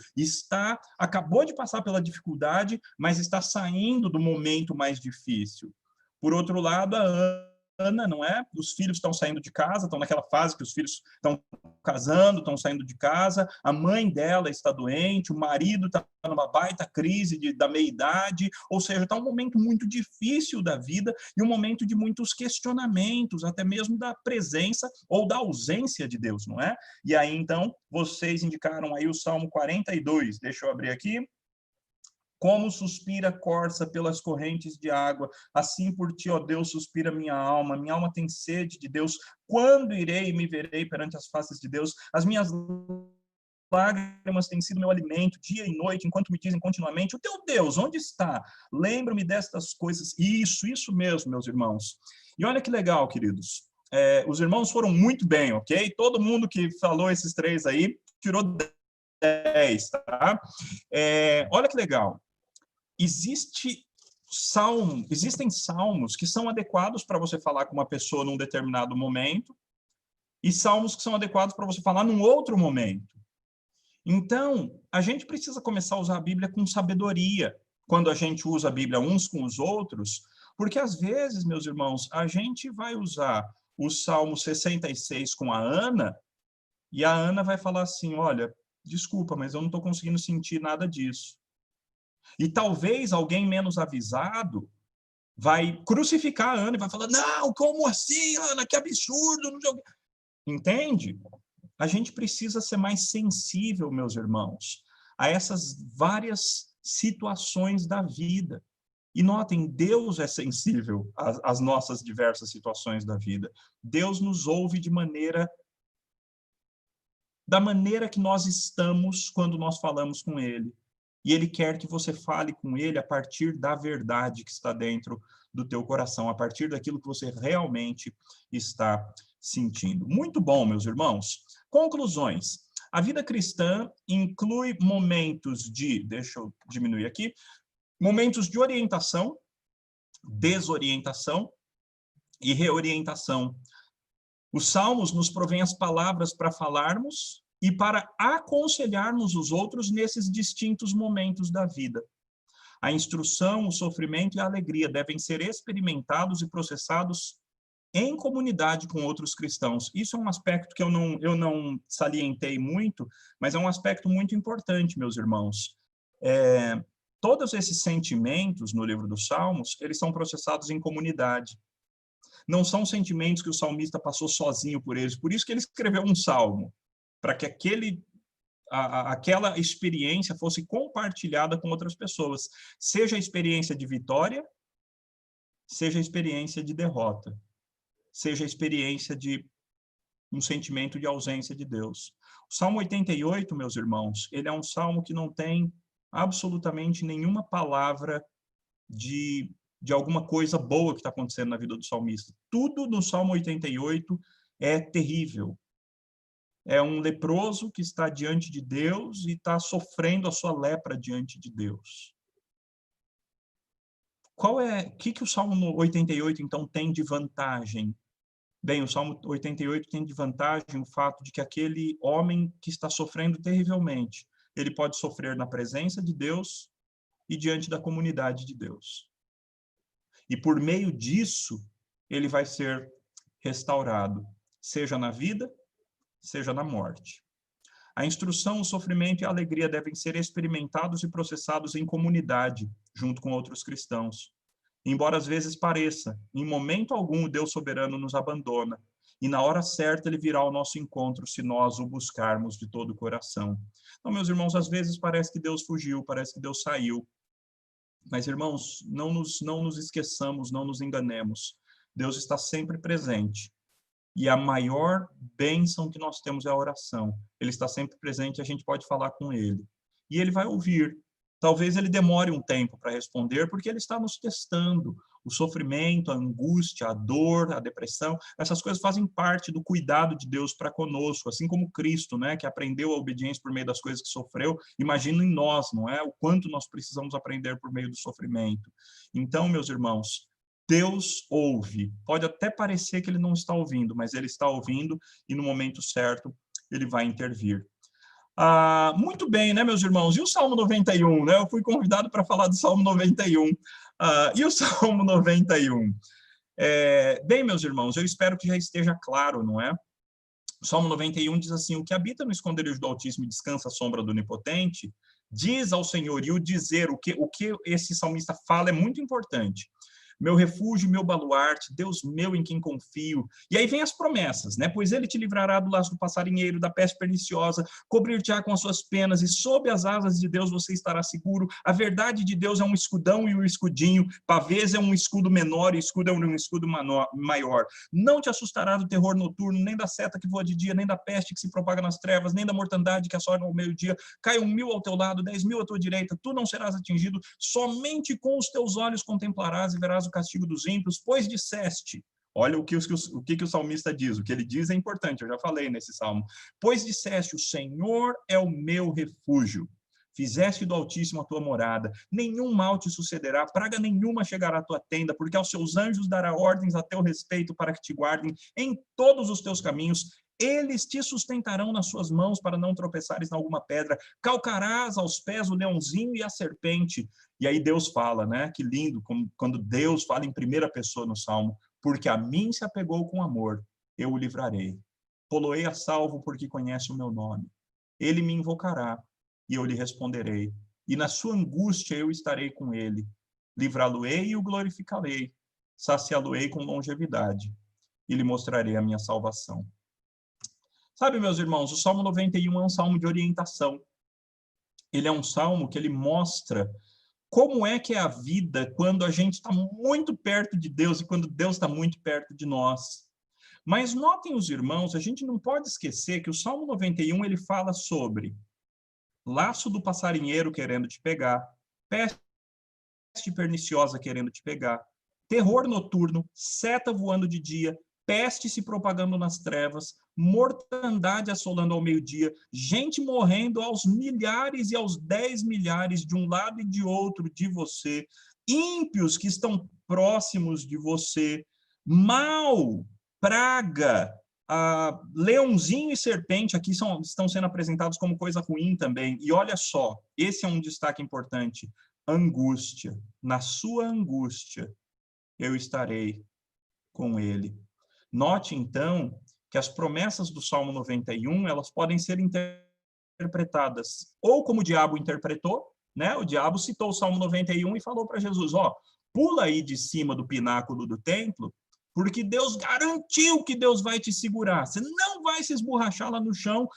acabou de passar pela dificuldade, mas está saindo do momento mais difícil. Por outro lado, a Ana, não é? Os filhos estão saindo de casa, estão naquela fase que os filhos estão casando, estão saindo de casa, a mãe dela está doente, o marido está numa baita crise da meia-idade, ou seja, está um momento muito difícil da vida e um momento de muitos questionamentos, até mesmo da presença ou da ausência de Deus, não é? E aí, então, vocês indicaram aí o Salmo 42, deixa eu abrir aqui. Como suspira a corça pelas correntes de água, assim por ti, ó Deus, suspira minha alma tem sede de Deus. Quando irei e me verei perante as faces de Deus? As minhas lágrimas têm sido meu alimento, dia e noite, enquanto me dizem continuamente, o teu Deus, onde está? Lembra-me destas coisas. Isso mesmo, meus irmãos. E olha que legal, queridos. Os irmãos foram muito bem, ok? Todo mundo que falou esses três aí tirou 10, tá? Olha que legal. Existem salmos que são adequados para você falar com uma pessoa num determinado momento e salmos que são adequados para você falar num outro momento. Então, a gente precisa começar a usar a Bíblia com sabedoria quando a gente usa a Bíblia uns com os outros, porque às vezes, meus irmãos, a gente vai usar o Salmo 66 com a Ana e a Ana vai falar assim, olha, desculpa, mas eu não estou conseguindo sentir nada disso. E talvez alguém menos avisado vai crucificar a Ana e vai falar, não, como assim, Ana, que absurdo. Não... Entende? A gente precisa ser mais sensível, meus irmãos, a essas várias situações da vida. E notem, Deus é sensível às nossas diversas situações da vida. Deus nos ouve da maneira que nós estamos quando nós falamos com Ele. E Ele quer que você fale com Ele a partir da verdade que está dentro do teu coração, a partir daquilo que você realmente está sentindo. Muito bom, meus irmãos. Conclusões. A vida cristã inclui momentos de, deixa eu diminuir aqui, momentos de orientação, desorientação e reorientação. Os salmos nos provêm as palavras para falarmos e para aconselharmos os outros nesses distintos momentos da vida. A instrução, o sofrimento e a alegria devem ser experimentados e processados em comunidade com outros cristãos. Isso é um aspecto que eu não salientei muito, mas é um aspecto muito importante, meus irmãos. Todos esses sentimentos no livro dos Salmos, eles são processados em comunidade. Não são sentimentos que o salmista passou sozinho por eles. Por isso que ele escreveu um salmo, para que aquela experiência fosse compartilhada com outras pessoas. Seja a experiência de vitória, seja a experiência de derrota, seja a experiência de um sentimento de ausência de Deus. O Salmo 88, meus irmãos, ele é um salmo que não tem absolutamente nenhuma palavra de alguma coisa boa que está acontecendo na vida do salmista. Tudo no Salmo 88 é terrível. É um leproso que está diante de Deus e está sofrendo a sua lepra diante de Deus. O que o Salmo 88, então, tem de vantagem? Bem, o Salmo 88 tem de vantagem o fato de que aquele homem que está sofrendo terrivelmente, ele pode sofrer na presença de Deus e diante da comunidade de Deus. E por meio disso, ele vai ser restaurado, seja na vida, seja na morte. A instrução, o sofrimento e a alegria devem ser experimentados e processados em comunidade, junto com outros cristãos. Embora às vezes pareça, em momento algum o Deus soberano nos abandona, e na hora certa ele virá ao nosso encontro se nós o buscarmos de todo o coração. Então, meus irmãos, às vezes parece que Deus fugiu, parece que Deus saiu. Mas, irmãos, não nos esqueçamos, não nos enganemos. Deus está sempre presente. E a maior bênção que nós temos é a oração. Ele está sempre presente e a gente pode falar com ele. E ele vai ouvir. Talvez ele demore um tempo para responder, porque ele está nos testando. O sofrimento, a angústia, a dor, a depressão, essas coisas fazem parte do cuidado de Deus para conosco, assim como Cristo, né, que aprendeu a obediência por meio das coisas que sofreu. Imagina em nós, não é? O quanto nós precisamos aprender por meio do sofrimento. Então, meus irmãos, Deus ouve. Pode até parecer que ele não está ouvindo, mas ele está ouvindo e no momento certo ele vai intervir. Muito bem, né, meus irmãos? E o Salmo 91, né? Eu fui convidado para falar do Salmo 91. E o Salmo 91? Bem, meus irmãos, eu espero que já esteja claro, não é? O Salmo 91 diz assim, o que habita no esconderijo do Altíssimo e descansa à sombra do Onipotente, diz ao Senhor, e o dizer, o que esse salmista fala é muito importante. Meu refúgio, meu baluarte, Deus meu em quem confio. E aí vem as promessas, né? Pois ele te livrará do laço do passarinheiro, da peste perniciosa, cobrir-te-á com as suas penas, e sob as asas de Deus você estará seguro. A verdade de Deus é um escudão e um escudinho, pavês é um escudo menor e escudo é um escudo maior. Não te assustará do terror noturno, nem da seta que voa de dia, nem da peste que se propaga nas trevas, nem da mortandade que assola ao meio-dia. Cai 1.000 ao teu lado, 10.000 à tua direita, tu não serás atingido, somente com os teus olhos contemplarás e verás o castigo dos ímpios, pois disseste, Olha o que o salmista diz. O que ele diz é importante, eu já falei nesse salmo. Pois disseste, o Senhor é o meu refúgio. Fizeste do Altíssimo a tua morada. Nenhum mal te sucederá, praga nenhuma chegará à tua tenda, porque aos seus anjos dará ordens a teu respeito para que te guardem em todos os teus caminhos. Eles te sustentarão nas suas mãos para não tropeçares em alguma pedra. Calcarás aos pés o leãozinho e a serpente. E aí Deus fala, né? Que lindo, quando Deus fala em primeira pessoa no Salmo. Porque a mim se apegou com amor, eu o livrarei. Poloei a salvo porque conhece o meu nome. Ele me invocará e eu lhe responderei. E na sua angústia eu estarei com ele. Livrá-lo-ei e o glorificarei. Saciá-lo-ei com longevidade e lhe mostrarei a minha salvação. Sabe, meus irmãos, o Salmo 91 é um salmo de orientação. Ele é um salmo que ele mostra como é que é a vida quando a gente está muito perto de Deus e quando Deus está muito perto de nós. Mas notem os irmãos, a gente não pode esquecer que o Salmo 91 ele fala sobre laço do passarinheiro querendo te pegar, peste perniciosa querendo te pegar, terror noturno, seta voando de dia, peste se propagando nas trevas, mortandade assolando ao meio-dia, gente morrendo aos milhares e aos 10 milhares de um lado e de outro de você, ímpios que estão próximos de você, mal, praga, leãozinho e serpente aqui estão sendo apresentados como coisa ruim também. E olha só, esse é um destaque importante, angústia. Na sua angústia, eu estarei com ele. Note, então, que as promessas do Salmo 91, elas podem ser interpretadas ou como o diabo interpretou, né? O diabo citou o Salmo 91 e falou para Jesus, pula aí de cima do pináculo do templo, porque Deus garantiu que Deus vai te segurar. Você não vai se esborrachar lá no chão,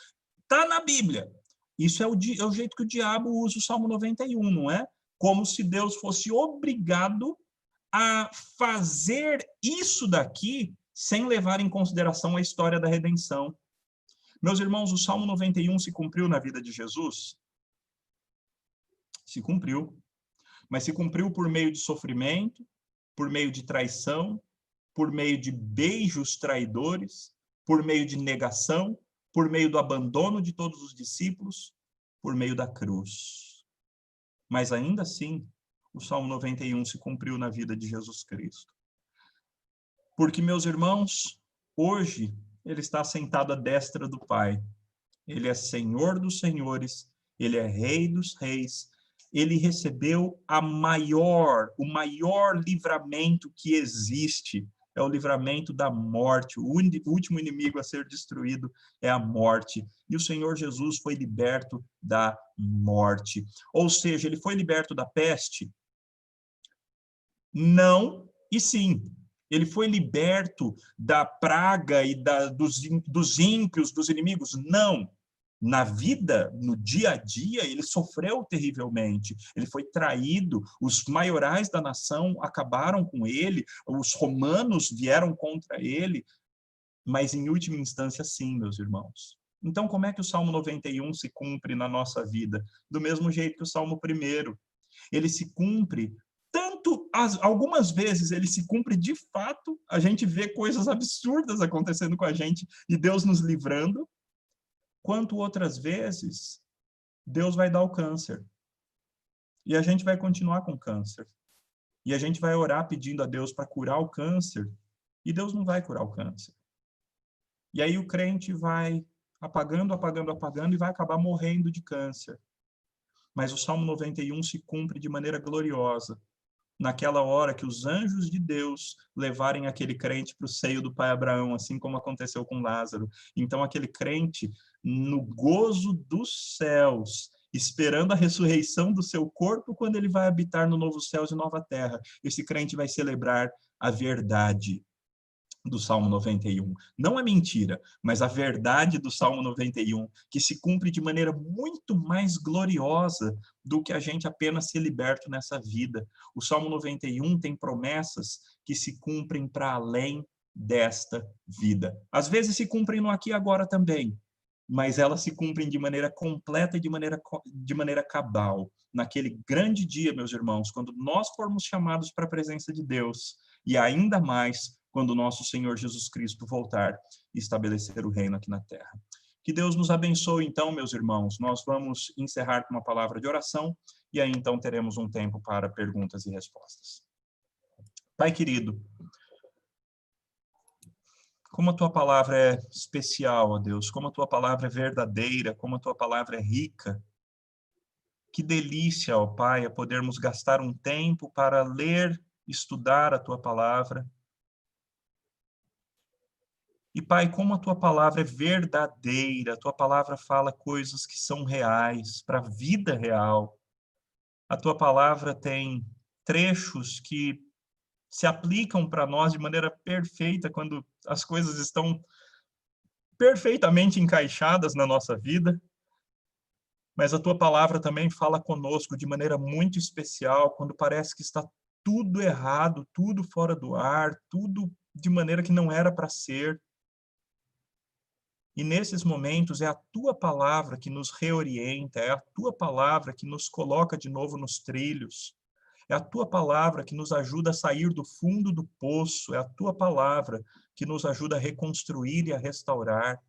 está na Bíblia. Isso é o jeito que o diabo usa o Salmo 91, não é? Como se Deus fosse obrigado a fazer isso daqui sem levar em consideração a história da redenção. Meus irmãos, o Salmo 91 se cumpriu na vida de Jesus? Se cumpriu. Mas se cumpriu por meio de sofrimento, por meio de traição, por meio de beijos traidores, por meio de negação, por meio do abandono de todos os discípulos, por meio da cruz. Mas ainda assim, o Salmo 91 se cumpriu na vida de Jesus Cristo. Porque, meus irmãos, hoje ele está sentado à destra do Pai. Ele é Senhor dos senhores, ele é Rei dos reis. Ele recebeu o maior livramento que existe. É o livramento da morte. O último inimigo a ser destruído é a morte. E o Senhor Jesus foi liberto da morte. Ou seja, ele foi liberto da peste? Não e sim. Ele foi liberto da praga e dos ímpios, dos inimigos? Não. Na vida, no dia a dia, ele sofreu terrivelmente. Ele foi traído, os maiorais da nação acabaram com ele, os romanos vieram contra ele, mas em última instância, sim, meus irmãos. Então, como é que o Salmo 91 se cumpre na nossa vida? Do mesmo jeito que o Salmo 1. Ele se cumpre algumas vezes ele se cumpre de fato, a gente vê coisas absurdas acontecendo com a gente e Deus nos livrando, quanto outras vezes Deus vai dar o câncer. E a gente vai continuar com câncer. E a gente vai orar pedindo a Deus para curar o câncer, e Deus não vai curar o câncer. E aí o crente vai apagando e vai acabar morrendo de câncer. Mas o Salmo 91 se cumpre de maneira gloriosa, naquela hora que os anjos de Deus levarem aquele crente para o seio do pai Abraão, assim como aconteceu com Lázaro. Então, aquele crente, no gozo dos céus, esperando a ressurreição do seu corpo, quando ele vai habitar no novo céu e nova terra, esse crente vai celebrar a verdade do Salmo 91. Não é mentira, mas a verdade do Salmo 91, que se cumpre de maneira muito mais gloriosa do que a gente apenas ser liberto nessa vida. O Salmo 91 tem promessas que se cumprem para além desta vida. Às vezes se cumprem no aqui e agora também, mas elas se cumprem de maneira completa e de maneira cabal. Naquele grande dia, meus irmãos, quando nós formos chamados para a presença de Deus, e ainda mais quando o nosso Senhor Jesus Cristo voltar e estabelecer o reino aqui na terra. Que Deus nos abençoe, então, meus irmãos. Nós vamos encerrar com uma palavra de oração e aí, então, teremos um tempo para perguntas e respostas. Pai querido, como a Tua palavra é especial, ó Deus, como a Tua palavra é verdadeira, como a Tua palavra é rica. Que delícia, ó Pai, é podermos gastar um tempo para ler, estudar a Tua palavra. E, Pai, como a Tua palavra é verdadeira, a Tua palavra fala coisas que são reais, para a vida real. A Tua palavra tem trechos que se aplicam para nós de maneira perfeita quando as coisas estão perfeitamente encaixadas na nossa vida. Mas a Tua palavra também fala conosco de maneira muito especial quando parece que está tudo errado, tudo fora do ar, tudo de maneira que não era para ser. E nesses momentos é a Tua palavra que nos reorienta, é a Tua palavra que nos coloca de novo nos trilhos, é a Tua palavra que nos ajuda a sair do fundo do poço, é a Tua palavra que nos ajuda a reconstruir e a restaurar.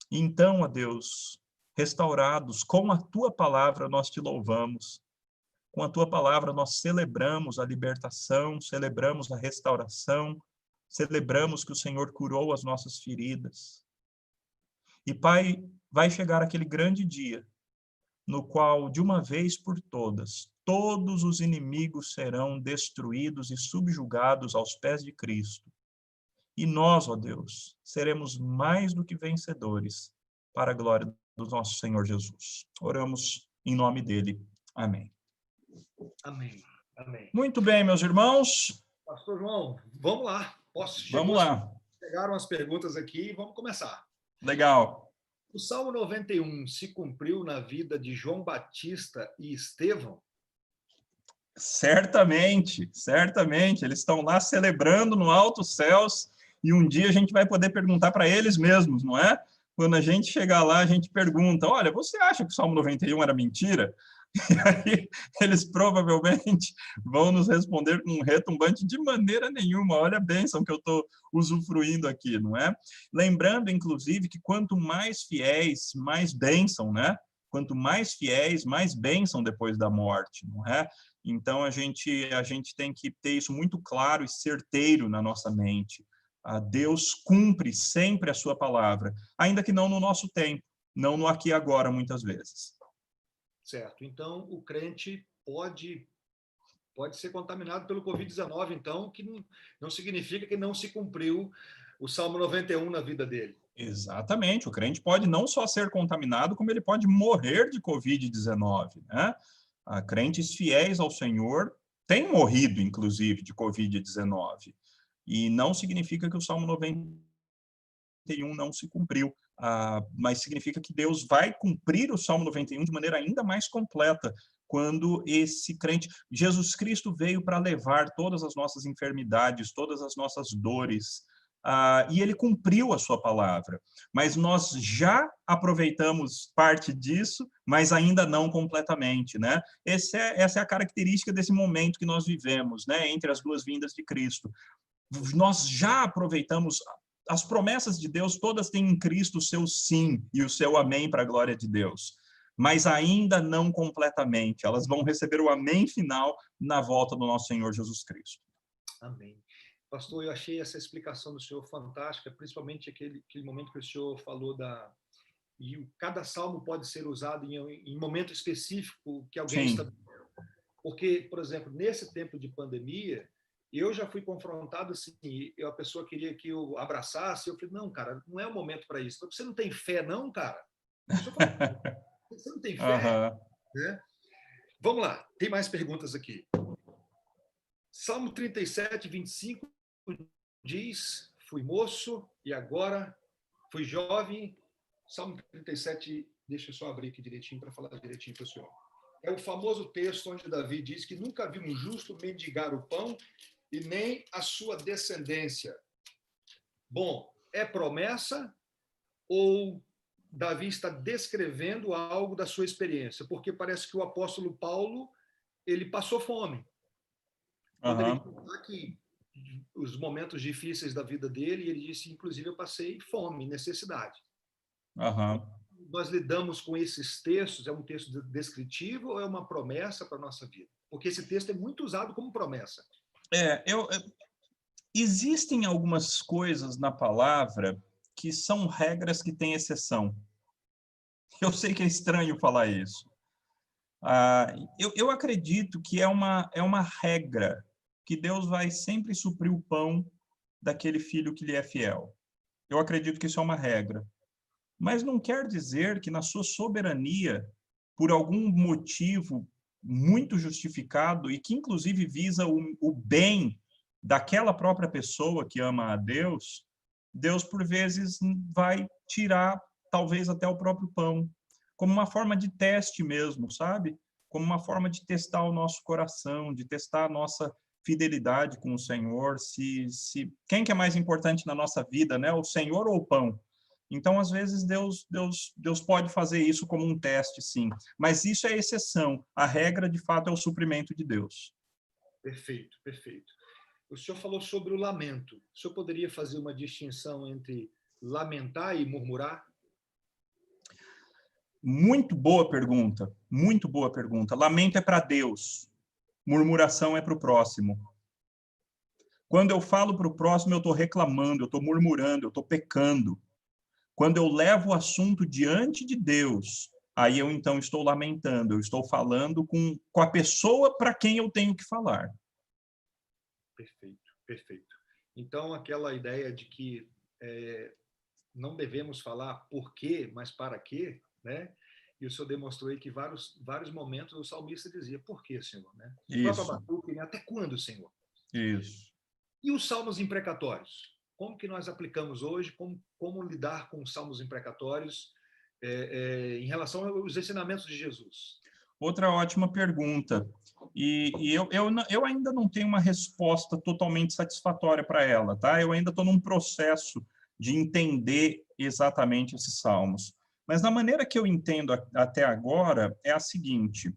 Então, ó Deus, restaurados com a Tua palavra nós Te louvamos, com a Tua palavra nós celebramos a libertação, celebramos a restauração, celebramos que o Senhor curou as nossas feridas. E, Pai, vai chegar aquele grande dia, no qual, de uma vez por todas, todos os inimigos serão destruídos e subjugados aos pés de Cristo. E nós, ó Deus, seremos mais do que vencedores, para a glória do nosso Senhor Jesus. Oramos em nome dele. Amém. Amém. Amém. Muito bem, meus irmãos. Pastor João, vamos lá. Vamos lá. Chegaram as perguntas aqui e vamos começar. Legal. O Salmo 91 se cumpriu na vida de João Batista e Estevão? Certamente, certamente. Eles estão lá celebrando no altos céus e um dia a gente vai poder perguntar para eles mesmos, não é? Quando a gente chegar lá, a gente pergunta, olha, você acha que o Salmo 91 era mentira? E aí eles provavelmente vão nos responder com um retumbante de maneira nenhuma. Olha a bênção que eu estou usufruindo aqui, não é? Lembrando, inclusive, que quanto mais fiéis, mais bênção, né? Quanto mais fiéis, mais bênção depois da morte, não é? Então, a gente tem que ter isso muito claro e certeiro na nossa mente. Deus cumpre sempre a sua palavra, ainda que não no nosso tempo, não no aqui e agora, muitas vezes. Certo. Então, o crente pode ser contaminado pelo Covid-19, então, que não significa que não se cumpriu o Salmo 91 na vida dele. Exatamente. O crente pode não só ser contaminado, como ele pode morrer de Covid-19, né? Crentes fiéis ao Senhor têm morrido, inclusive, de Covid-19. E não significa que o Salmo 91 não se cumpriu. Mas significa que Deus vai cumprir o Salmo 91 de maneira ainda mais completa, quando esse crente... Jesus Cristo veio para levar todas as nossas enfermidades, todas as nossas dores, e ele cumpriu a sua palavra. Mas nós já aproveitamos parte disso, mas ainda não completamente, né? Essa é a característica desse momento que nós vivemos, né? Entre as duas vindas de Cristo. Nós já aproveitamos... As promessas de Deus todas têm em Cristo o seu sim e o seu amém para a glória de Deus, mas ainda não completamente. Elas vão receber o amém final na volta do nosso Senhor Jesus Cristo. Amém. Pastor, eu achei essa explicação do senhor fantástica, principalmente aquele momento que o senhor falou e cada salmo pode ser usado em momento específico que alguém está... Porque, por exemplo, nesse tempo de pandemia, eu já fui confrontado assim, a pessoa queria que eu abraçasse, eu falei, não, cara, não é o momento para isso. Você não tem fé, não, cara? Você não tem fé? Né? Vamos lá, tem mais perguntas aqui. Salmo 37, 25 diz, fui moço e agora fui jovem. Salmo 37, deixa eu só abrir aqui direitinho para falar direitinho para o senhor. É o famoso texto onde Davi diz que nunca viu um justo mendigar o pão e nem a sua descendência. Bom, é promessa ou Davi está descrevendo algo da sua experiência? Porque parece que o apóstolo Paulo, ele passou fome. Quando ele fala que os momentos difíceis da vida dele, e ele disse, inclusive, eu passei fome, necessidade. Aham. Nós lidamos com esses textos, é um texto descritivo ou é uma promessa para a nossa vida? Porque esse texto é muito usado como promessa. Existem algumas coisas na palavra que são regras que têm exceção. Eu sei que é estranho falar isso. Eu acredito que é uma regra que Deus vai sempre suprir o pão daquele filho que lhe é fiel. Eu acredito que isso é uma regra. Mas não quer dizer que na sua soberania, por algum motivo muito justificado e que inclusive visa o bem daquela própria pessoa que ama a Deus, Deus por vezes vai tirar talvez até o próprio pão, como uma forma de teste mesmo, sabe? Como uma forma de testar o nosso coração, de testar a nossa fidelidade com o Senhor, se quem que é mais importante na nossa vida, né? O Senhor ou o pão? Então, às vezes, Deus pode fazer isso como um teste, sim. Mas isso é exceção. A regra, de fato, é o suprimento de Deus. Perfeito, perfeito. O senhor falou sobre o lamento. O senhor poderia fazer uma distinção entre lamentar e murmurar? Muito boa pergunta. Muito boa pergunta. Lamento é para Deus. Murmuração é para o próximo. Quando eu falo para o próximo, eu estou reclamando, eu estou murmurando, eu estou pecando. Quando eu levo o assunto diante de Deus, aí eu então estou lamentando, eu estou falando com a pessoa para quem eu tenho que falar. Perfeito, perfeito. Então, aquela ideia de que não devemos falar por quê, mas para quê, né? E o senhor demonstrou aí que vários momentos o salmista dizia, por quê, Senhor? Né? O próprio Isso, Abacuque, até quando, Senhor? isso. E os salmos imprecatórios? Como que nós aplicamos hoje? Como lidar com os salmos imprecatórios em relação aos ensinamentos de Jesus? Outra ótima pergunta. Eu ainda não tenho uma resposta totalmente satisfatória para ela, tá? Eu ainda estou num processo de entender exatamente esses salmos. Mas na maneira que eu entendo até agora é a seguinte: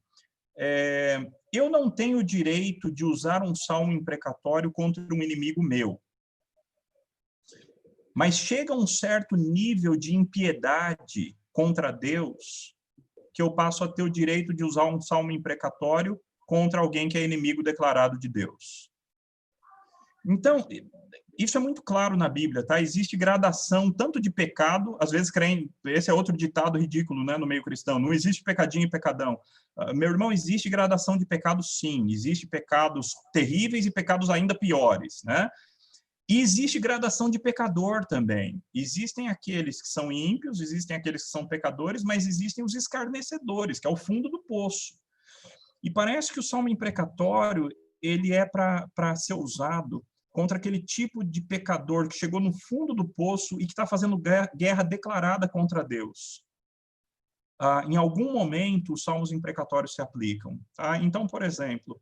eu não tenho o direito de usar um salmo imprecatório contra um inimigo meu. Mas chega um certo nível de impiedade contra Deus que eu passo a ter o direito de usar um salmo imprecatório contra alguém que é inimigo declarado de Deus. Então, isso é muito claro na Bíblia, tá? Existe gradação tanto de pecado, às vezes creem, esse é outro ditado ridículo, né, no meio cristão, não existe pecadinho e pecadão. Meu irmão, existe gradação de pecados, sim, existe pecados terríveis e pecados ainda piores, né? E existe gradação de pecador também. Existem aqueles que são ímpios, existem aqueles que são pecadores, mas existem os escarnecedores, que é o fundo do poço. E parece que o salmo imprecatório ele é para ser usado contra aquele tipo de pecador que chegou no fundo do poço e que está fazendo guerra declarada contra Deus. Em algum momento, os salmos imprecatórios se aplicam. Tá? Então, por exemplo,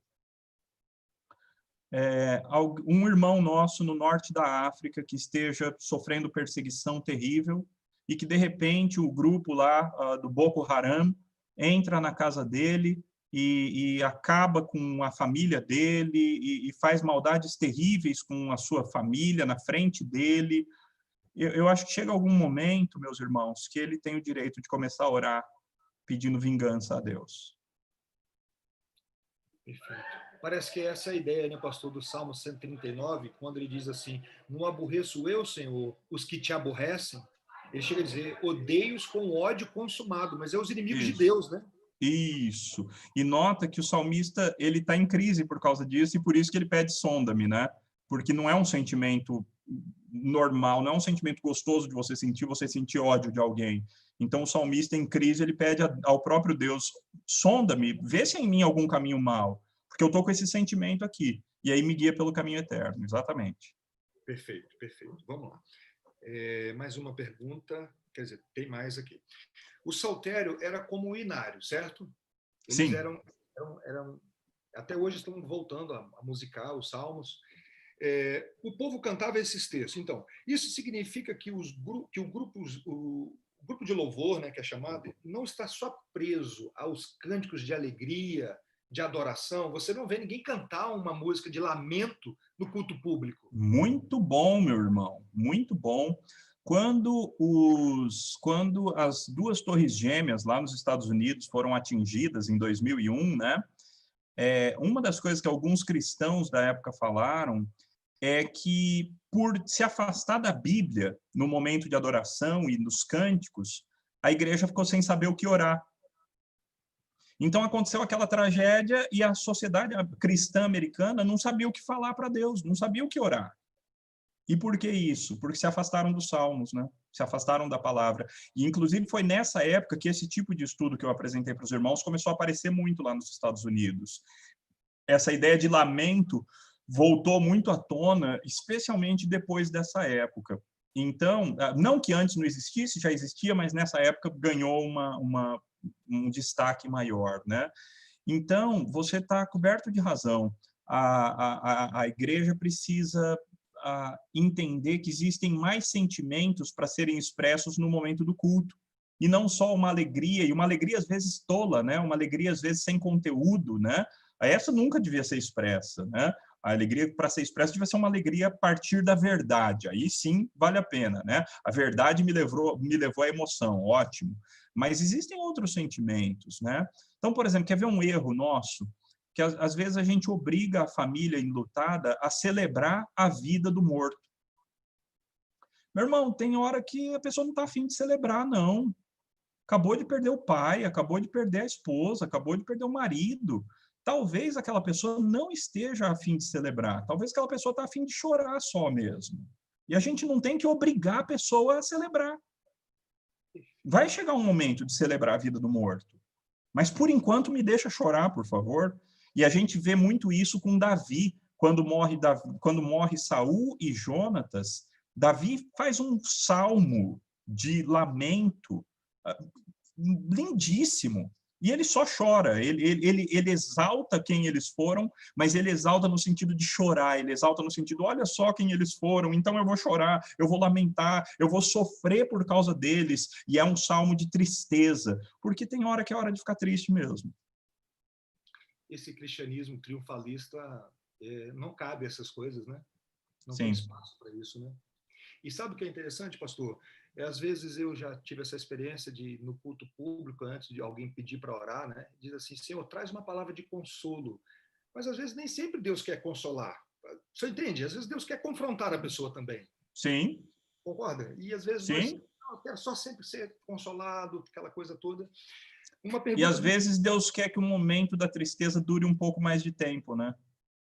um irmão nosso no norte da África que esteja sofrendo perseguição terrível e que, de repente, o grupo lá do Boko Haram entra na casa dele e acaba com a família dele e faz maldades terríveis com a sua família na frente dele. Eu acho que chega algum momento, meus irmãos, que ele tem o direito de começar a orar pedindo vingança a Deus. Perfeito. Parece que essa é a ideia, né, pastor, do Salmo 139, quando ele diz assim, não aborreço eu, Senhor, os que te aborrecem. Ele chega a dizer, odeio-os com ódio consumado, mas é os inimigos de Deus, né? Isso. E nota que o salmista ele está em crise por causa disso e por isso que ele pede sonda-me, né? Porque não é um sentimento normal, não é um sentimento gostoso de você sentir ódio de alguém. Então o salmista em crise ele pede ao próprio Deus, sonda-me, vê se há em mim algum caminho mau, porque eu tô com esse sentimento aqui e aí me guia pelo caminho eterno, exatamente. Perfeito, perfeito. Vamos lá. Mais uma pergunta, quer dizer, tem mais aqui. O saltério era como o inário, certo? Eles Sim. eram até hoje estão voltando a musicar os salmos. O povo cantava esses textos. Então, isso significa que o grupo de louvor, né, que é chamado, não está só preso aos cânticos de alegria, de adoração, você não vê ninguém cantar uma música de lamento no culto público. Muito bom, meu irmão, muito bom. Quando as duas torres gêmeas lá nos Estados Unidos foram atingidas em 2001, né? Uma das coisas que alguns cristãos da época falaram é que, por se afastar da Bíblia no momento de adoração e nos cânticos, a igreja ficou sem saber o que orar. Então aconteceu aquela tragédia e a sociedade cristã americana não sabia o que falar para Deus, não sabia o que orar. E por que isso? Porque se afastaram dos salmos, né? Se afastaram da palavra. E, inclusive, foi nessa época que esse tipo de estudo que eu apresentei para os irmãos começou a aparecer muito lá nos Estados Unidos. Essa ideia de lamento voltou muito à tona, especialmente depois dessa época. Então, não que antes não existisse, já existia, mas nessa época ganhou um destaque maior, né? Então, você está coberto de razão. A igreja precisa entender que existem mais sentimentos para serem expressos no momento do culto. E não só uma alegria, e uma alegria às vezes tola, né? Uma alegria às vezes sem conteúdo, né? Essa nunca devia ser expressa, né? A alegria, para ser expressa, devia ser uma alegria a partir da verdade. Aí sim, vale a pena, né? A verdade me levou à emoção, ótimo. Mas existem outros sentimentos, né? Então, por exemplo, quer ver um erro nosso? Que às vezes a gente obriga a família enlutada a celebrar a vida do morto. Meu irmão, tem hora que a pessoa não está afim de celebrar, não. Acabou de perder o pai, acabou de perder a esposa, acabou de perder o marido. Talvez aquela pessoa não esteja a fim de celebrar. Talvez aquela pessoa está a fim de chorar só mesmo. E a gente não tem que obrigar a pessoa a celebrar. Vai chegar um momento de celebrar a vida do morto. Mas, por enquanto, me deixa chorar, por favor. E a gente vê muito isso com Davi. Quando morre Saul e Jonatas, Davi faz um salmo de lamento lindíssimo. E ele só chora, ele exalta quem eles foram, mas ele exalta no sentido de chorar, ele exalta no sentido, olha só quem eles foram, então eu vou chorar, eu vou lamentar, eu vou sofrer por causa deles, e é um salmo de tristeza, porque tem hora que é hora de ficar triste mesmo. Esse cristianismo triunfalista, não cabe essas coisas, né? Não Sim. tem espaço para isso, né? E sabe o que é interessante, pastor? Às vezes eu já tive essa experiência de, no culto público, antes de alguém pedir para orar, né? Diz assim, Senhor, traz uma palavra de consolo. Mas às vezes nem sempre Deus quer consolar. Você entende? Às vezes Deus quer confrontar a pessoa também. Sim. Concorda? E às vezes nós queremos só sempre ser consolado, aquela coisa toda. Uma pergunta. E às vezes Deus quer que o momento da tristeza dure um pouco mais de tempo, né?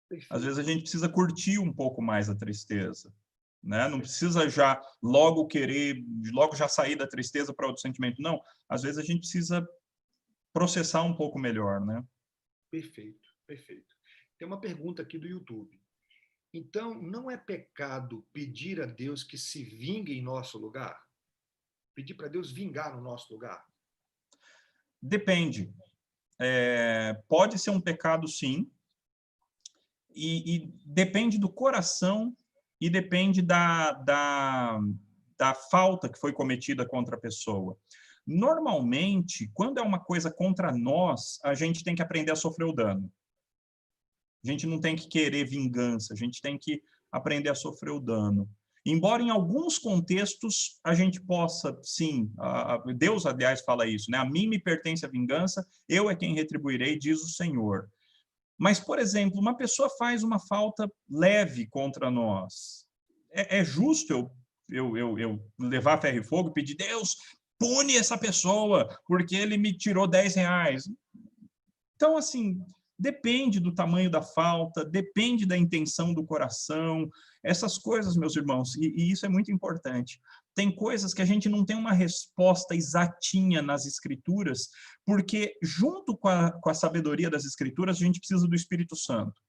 Perfeito. Às vezes a gente precisa curtir um pouco mais a tristeza. Né? Não precisa já logo já sair da tristeza para outro sentimento. Não, às vezes a gente precisa processar um pouco melhor, né? Perfeito, perfeito. Tem uma pergunta aqui do YouTube. Então, não é pecado pedir a Deus que se vingue em nosso lugar? Pedir para Deus vingar no nosso lugar? Depende. Pode ser um pecado, sim. E depende do coração e depende da falta que foi cometida contra a pessoa. Normalmente, quando é uma coisa contra nós, a gente tem que aprender a sofrer o dano. A gente não tem que querer vingança, a gente tem que aprender a sofrer o dano. Embora em alguns contextos a gente possa, sim, Deus, aliás, fala isso, né? A mim me pertence a vingança, eu é quem retribuirei, diz o Senhor. Mas, por exemplo, uma pessoa faz uma falta leve contra nós. É justo eu levar ferro e fogo e pedir, Deus, pune essa pessoa, porque ele me tirou R$10. Então, assim, depende do tamanho da falta, depende da intenção do coração, essas coisas, meus irmãos, e isso é muito importante. Tem coisas que a gente não tem uma resposta exatinha nas Escrituras, porque junto com a sabedoria das Escrituras, a gente precisa do Espírito Santo.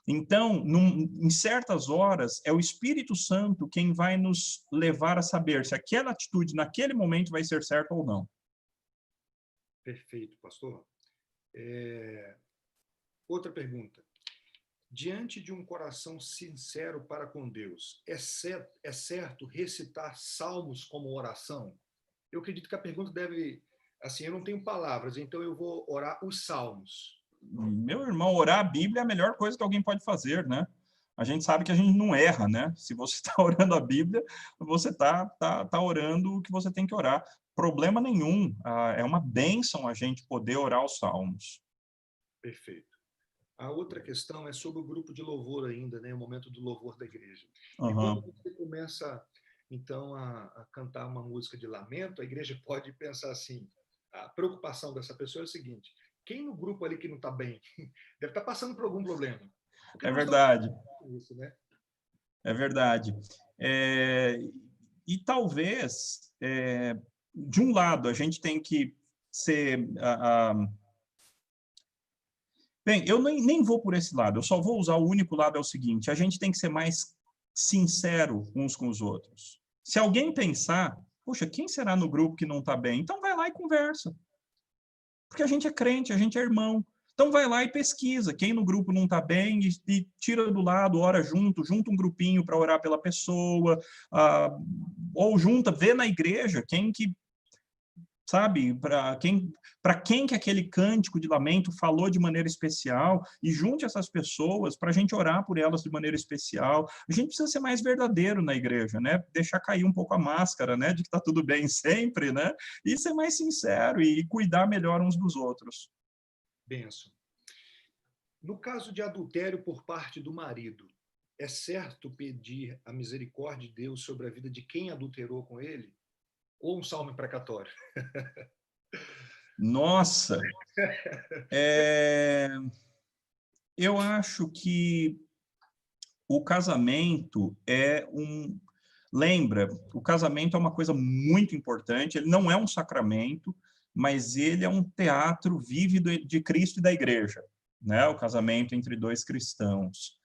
Então, em certas horas, é o Espírito Santo quem vai nos levar a saber se aquela atitude, naquele momento, vai ser certa ou não. Perfeito, pastor. Outra pergunta. Diante de um coração sincero para com Deus, é certo recitar salmos como oração? Eu acredito que a pergunta deve... Assim, eu não tenho palavras, então eu vou orar os salmos. meu irmão, orar a Bíblia é a melhor coisa que alguém pode fazer, né? A gente sabe que a gente não erra, né? Se você está orando a Bíblia, você tá orando o que você tem que orar. Problema nenhum. É uma bênção a gente poder orar os salmos. Perfeito. A outra questão é sobre o grupo de louvor ainda, né? O momento do louvor da igreja. E Uhum. quando você começa, então, a cantar uma música de lamento, a igreja pode pensar assim, a preocupação dessa pessoa é o seguinte, quem no grupo ali que não está bem, deve estar passando por algum problema. É verdade. Isso, né? É verdade. E talvez, de um lado, a gente tem que ser... Bem, eu nem vou por esse lado, eu só vou usar o único lado, é o seguinte, a gente tem que ser mais sincero uns com os outros. Se alguém pensar, poxa, quem será no grupo que não está bem? Então vai lá e conversa. Porque a gente é crente, a gente é irmão. Então vai lá e pesquisa quem no grupo não está bem e tira do lado, ora junta um grupinho para orar pela pessoa, ou vê na igreja quem que, sabe, para quem que aquele cântico de lamento falou de maneira especial, e junte essas pessoas para a gente orar por elas de maneira especial. A gente precisa ser mais verdadeiro na igreja, né? Deixar cair um pouco a máscara, né? De que está tudo bem sempre, né? E ser mais sincero e cuidar melhor uns dos outros. Benção. No caso de adultério por parte do marido, é certo pedir a misericórdia de Deus sobre a vida de quem adulterou com ele? Ou um salmo imprecatório? Nossa! Eu acho que o casamento Lembra, o casamento é uma coisa muito importante, ele não é um sacramento, mas ele é um teatro vívido de Cristo e da igreja, né? O casamento entre dois cristãos.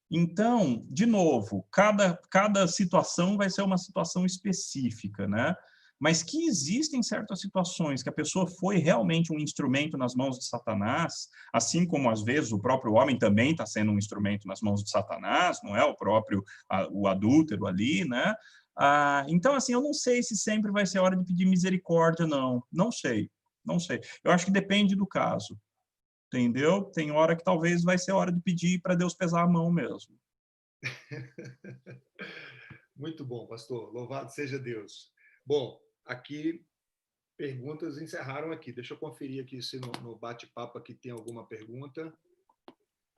Então, de novo, cada situação vai ser uma situação específica, né? Mas que existem certas situações que a pessoa foi realmente um instrumento nas mãos de Satanás, assim como às vezes o próprio homem também está sendo um instrumento nas mãos de Satanás, não é? O próprio o adúltero ali, né? Então, assim, eu não sei se sempre vai ser hora de pedir misericórdia, não. Não sei. Eu acho que depende do caso. Entendeu? Tem hora que talvez vai ser hora de pedir para Deus pesar a mão mesmo. Muito bom, pastor. Louvado seja Deus. Bom, aqui, perguntas encerraram aqui. Deixa eu conferir aqui se no bate-papo aqui tem alguma pergunta.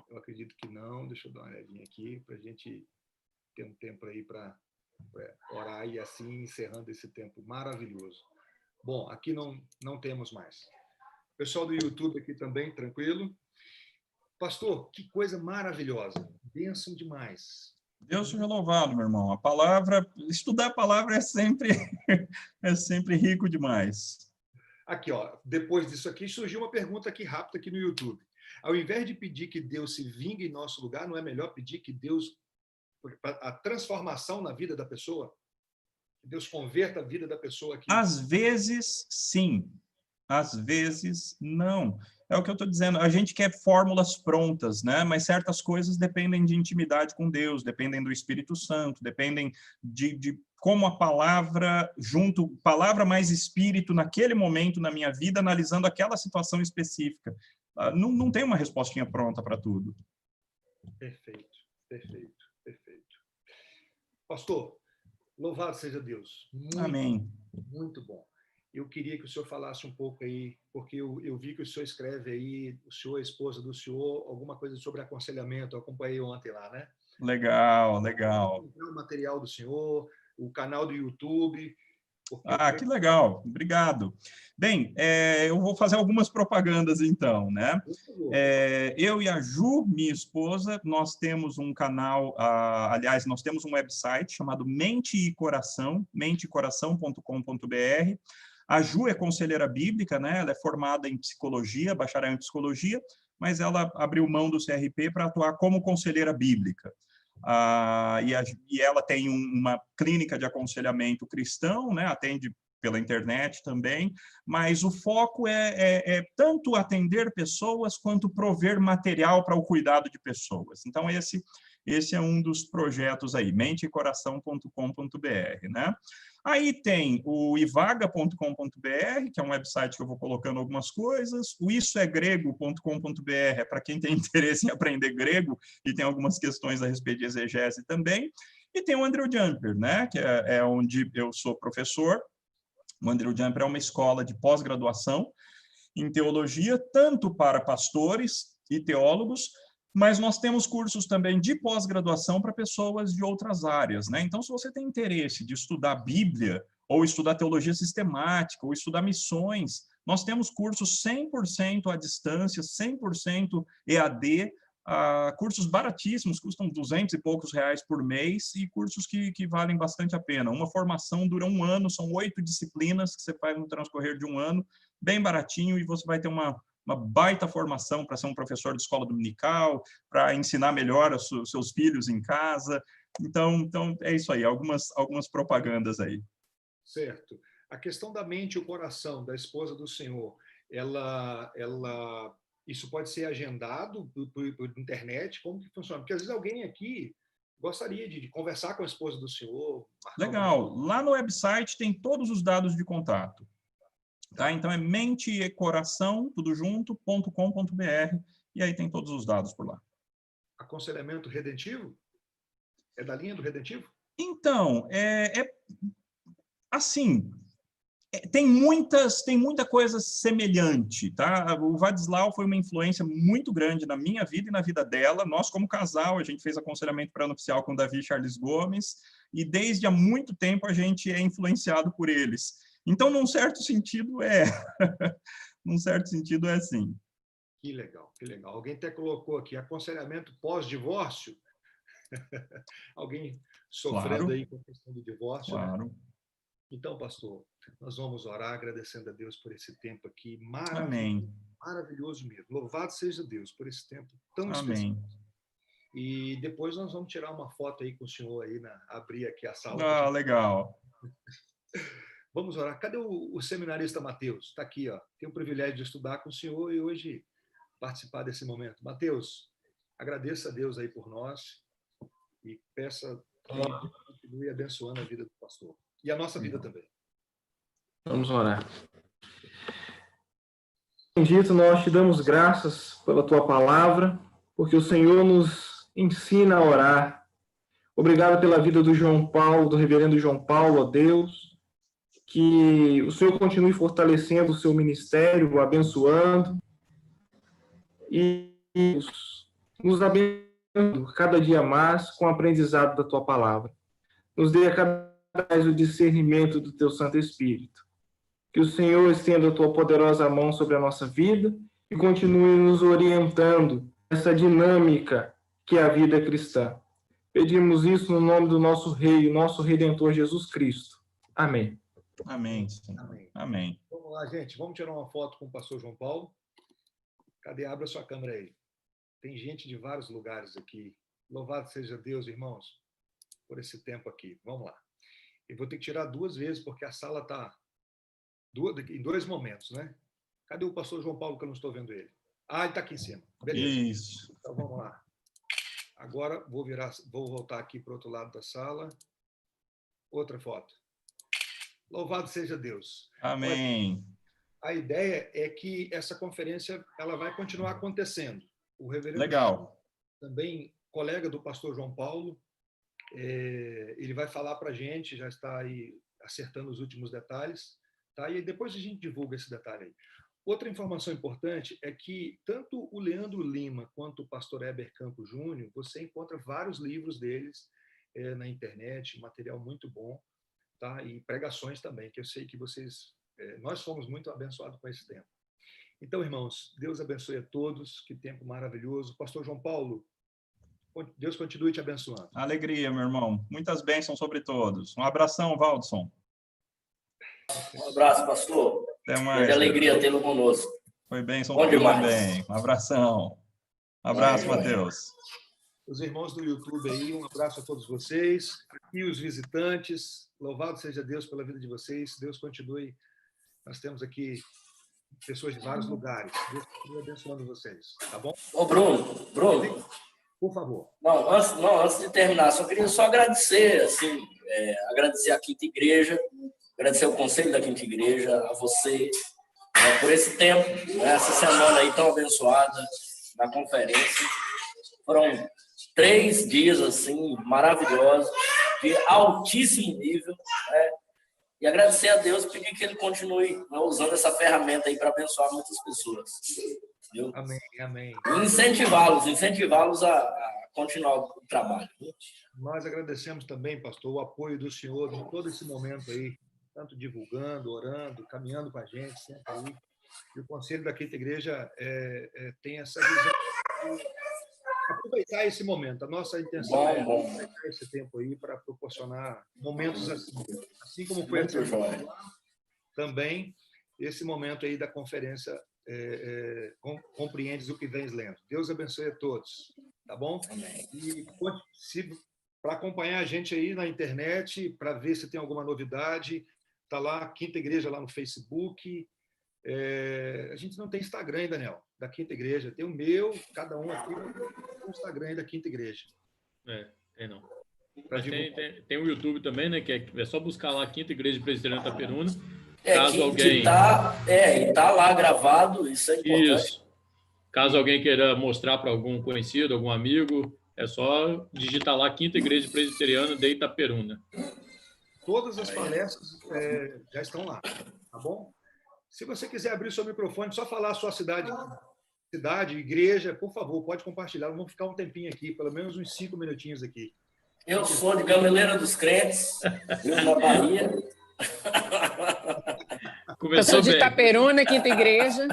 Eu acredito que não. Deixa eu dar uma olhadinha aqui para a gente ter um tempo aí para orar e assim encerrando esse tempo maravilhoso. Bom, aqui não temos mais. Pessoal do YouTube aqui também, tranquilo? Pastor, que coisa maravilhosa. Bênção demais. Deus seja louvado, meu irmão. Estudar a palavra é sempre rico demais. Aqui, ó, depois disso aqui, surgiu uma pergunta aqui rápida aqui no YouTube. Ao invés de pedir que Deus se vingue em nosso lugar, não é melhor pedir que Deus, a transformação na vida da pessoa, que Deus converta a vida da pessoa aqui? Às vezes, sim. Às vezes, não. É o que eu estou dizendo. A gente quer fórmulas prontas, né? Mas certas coisas dependem de intimidade com Deus, dependem do Espírito Santo, dependem de como a palavra palavra mais Espírito naquele momento na minha vida, analisando aquela situação específica. Não tem uma respostinha pronta para tudo. Perfeito. Pastor, louvado seja Deus. Amém. Muito bom. Eu queria que o senhor falasse um pouco aí, porque eu vi que o senhor escreve aí, o senhor, a esposa do senhor, alguma coisa sobre aconselhamento. Eu acompanhei ontem lá, né? Legal. O material do senhor, o canal do YouTube. Que legal. Obrigado. Bem, eu vou fazer algumas propagandas então, né? Eu e a Ju, minha esposa, nós temos um canal, aliás, nós temos um website chamado Mente e Coração, menteecoração.com.br. A Ju é conselheira bíblica, né? Ela é formada em psicologia, bacharel em psicologia, mas ela abriu mão do CRP para atuar como conselheira bíblica. E ela tem uma clínica de aconselhamento cristão, né? Atende pela internet também, mas o foco é tanto atender pessoas quanto prover material para o cuidado de pessoas. Então, esse é um dos projetos aí, menteecoração.com.br, né? Aí tem o ivaga.com.br, que é um website que eu vou colocando algumas coisas. O issoegrego.com.br é para quem tem interesse em aprender grego e tem algumas questões a respeito de exegese também. E tem o Andrew Jumper, né, que é onde eu sou professor. O Andrew Jumper é uma escola de pós-graduação em teologia, tanto para pastores e teólogos, mas nós temos cursos também de pós-graduação para pessoas de outras áreas, né? Então, se você tem interesse de estudar Bíblia, ou estudar teologia sistemática, ou estudar missões, nós temos cursos 100% à distância, 100% EAD, cursos baratíssimos, custam 200 e poucos reais por mês, e cursos que valem bastante a pena. Uma formação dura 1 ano, são 8 disciplinas que você faz no transcorrer de 1 ano, bem baratinho, e você vai ter uma baita formação para ser um professor de escola dominical, para ensinar melhor os seus filhos em casa. Então é isso aí, algumas propagandas aí. Certo. A questão da mente e o coração da esposa do senhor, isso pode ser agendado por internet? Como que funciona? Porque às vezes alguém aqui gostaria de conversar com a esposa do senhor. Legal. Lá no website tem todos os dados de contato. Tá? Então é menteecoração, tudo junto.com.br, e aí tem todos os dados por lá. Aconselhamento redentivo? É da linha do redentivo? Então, assim, tem muita coisa semelhante, tá? O Vadislau foi uma influência muito grande na minha vida e na vida dela. Nós, como casal, a gente fez aconselhamento pré-nupcial com Davi e Charles Gomes, e desde há muito tempo a gente é influenciado por eles. Então, num certo sentido, num certo sentido, é sim. Que legal, que legal. Alguém até colocou aqui, aconselhamento pós-divórcio. Alguém sofrendo Claro, aí com a questão do divórcio, claro. né? Então, pastor, nós vamos orar agradecendo a Deus por esse tempo aqui Amém. maravilhoso mesmo. Louvado seja Deus por esse tempo tão especial. Amém. E depois nós vamos tirar uma foto aí com o senhor aí, abrir aqui a sala. Legal. Vamos orar. Cadê o seminarista Mateus? Está aqui, ó. Tenho o privilégio de estudar com o senhor e hoje participar desse momento. Mateus, agradeça a Deus aí por nós e peça que Deus continue abençoando a vida do pastor. E a nossa vida também. Vamos orar. Bendito, nós te damos graças pela tua palavra, porque o Senhor nos ensina a orar. Obrigado pela vida do João Paulo, do reverendo João Paulo, ó Deus. Que o Senhor continue fortalecendo o seu ministério, o abençoando e nos abençoando cada dia mais com o aprendizado da tua palavra. Nos dê a cada vez mais o discernimento do teu Santo Espírito. Que o Senhor estenda a tua poderosa mão sobre a nossa vida e continue nos orientando nessa dinâmica que é a vida cristã. Pedimos isso no nome do nosso Rei, nosso Redentor Jesus Cristo. Amém. Amém, Senhor. Amém. Amém. Vamos lá, gente. Vamos tirar uma foto com o pastor João Paulo. Cadê? Abre a sua câmera aí. Tem gente de vários lugares aqui. Louvado seja Deus, irmãos, por esse tempo aqui. Vamos lá. Eu vou ter que tirar 2 vezes, porque a sala está em 2 momentos, né? Cadê o pastor João Paulo, que eu não estou vendo ele? Ele está aqui em cima. Beleza. Isso. Então, vamos lá. Agora, vou voltar aqui para o outro lado da sala. Outra foto. Louvado seja Deus. Amém. A ideia é que essa conferência ela vai continuar acontecendo. O reverendo Legal. também colega do pastor João Paulo, ele vai falar para a gente, já está aí acertando os últimos detalhes, tá? E depois a gente divulga esse detalhe aí. Outra informação importante é que tanto o Leandro Lima quanto o pastor Heber Campos Júnior, você encontra vários livros deles na internet, material muito bom, tá? E pregações também, que eu sei que nós fomos muito abençoados com esse tempo. Então, irmãos, Deus abençoe a todos, que tempo maravilhoso. Pastor João Paulo, Deus continue te abençoando. Alegria, meu irmão. Muitas bênçãos sobre todos. Um abração, Valdson. Um abraço, pastor. Até mais. É alegria tê-lo conosco. Foi bênção Bom demais. também. Um abração. Um abraço, Mateus. Os irmãos do YouTube aí, um abraço a todos vocês. Aqui os visitantes, louvado seja Deus pela vida de vocês. Deus continue. Nós temos aqui pessoas de vários lugares. Deus continue abençoando vocês, tá bom? Ô, Bruno, Por favor. Antes de terminar, só queria agradecer, assim, agradecer a Quinta Igreja, agradecer ao Conselho da Quinta Igreja, a você, por esse tempo, essa semana aí tão abençoada na conferência. Foram 3 dias, assim, maravilhosos, de altíssimo nível, né? E agradecer a Deus e pedir que Ele continue usando essa ferramenta aí para abençoar muitas pessoas. Viu? Amém, amém. E incentivá-los a continuar o trabalho. Nós agradecemos também, pastor, o apoio do senhor em todo esse momento aí, tanto divulgando, orando, caminhando com a gente, sempre aí. E o Conselho da Quinta Igreja tem essa visão de aproveitar esse momento. A nossa intenção é aproveitar esse tempo aí para proporcionar momentos assim como foi também esse momento aí da conferência Compreendes o que Vens Lendo. Deus abençoe a todos, tá bom? Amém. E para acompanhar a gente aí na internet, para ver se tem alguma novidade, tá lá, Quinta Igreja lá no Facebook. A gente não tem Instagram ainda, Daniel, da Quinta Igreja. Tem o meu, cada um aqui tem o Instagram aí da Quinta Igreja. Tem não. Mas tem o YouTube também, né? Que é só buscar lá Quinta Igreja Presbiteriana Itaperuna. Caso alguém... tá lá gravado, isso é importante. Isso. Caso alguém queira mostrar para algum conhecido, algum amigo, é só digitar lá Quinta Igreja Presbiteriana de Itaperuna. Todas as palestras já estão lá, tá bom? Se você quiser abrir seu microfone, só falar a sua cidade, igreja, por favor, pode compartilhar. Vamos ficar um tempinho aqui, pelo menos uns 5 minutinhos aqui. Eu sou de Gameleira dos Crentes, na Bahia. Eu sou de Itaperuna, Quinta Igreja.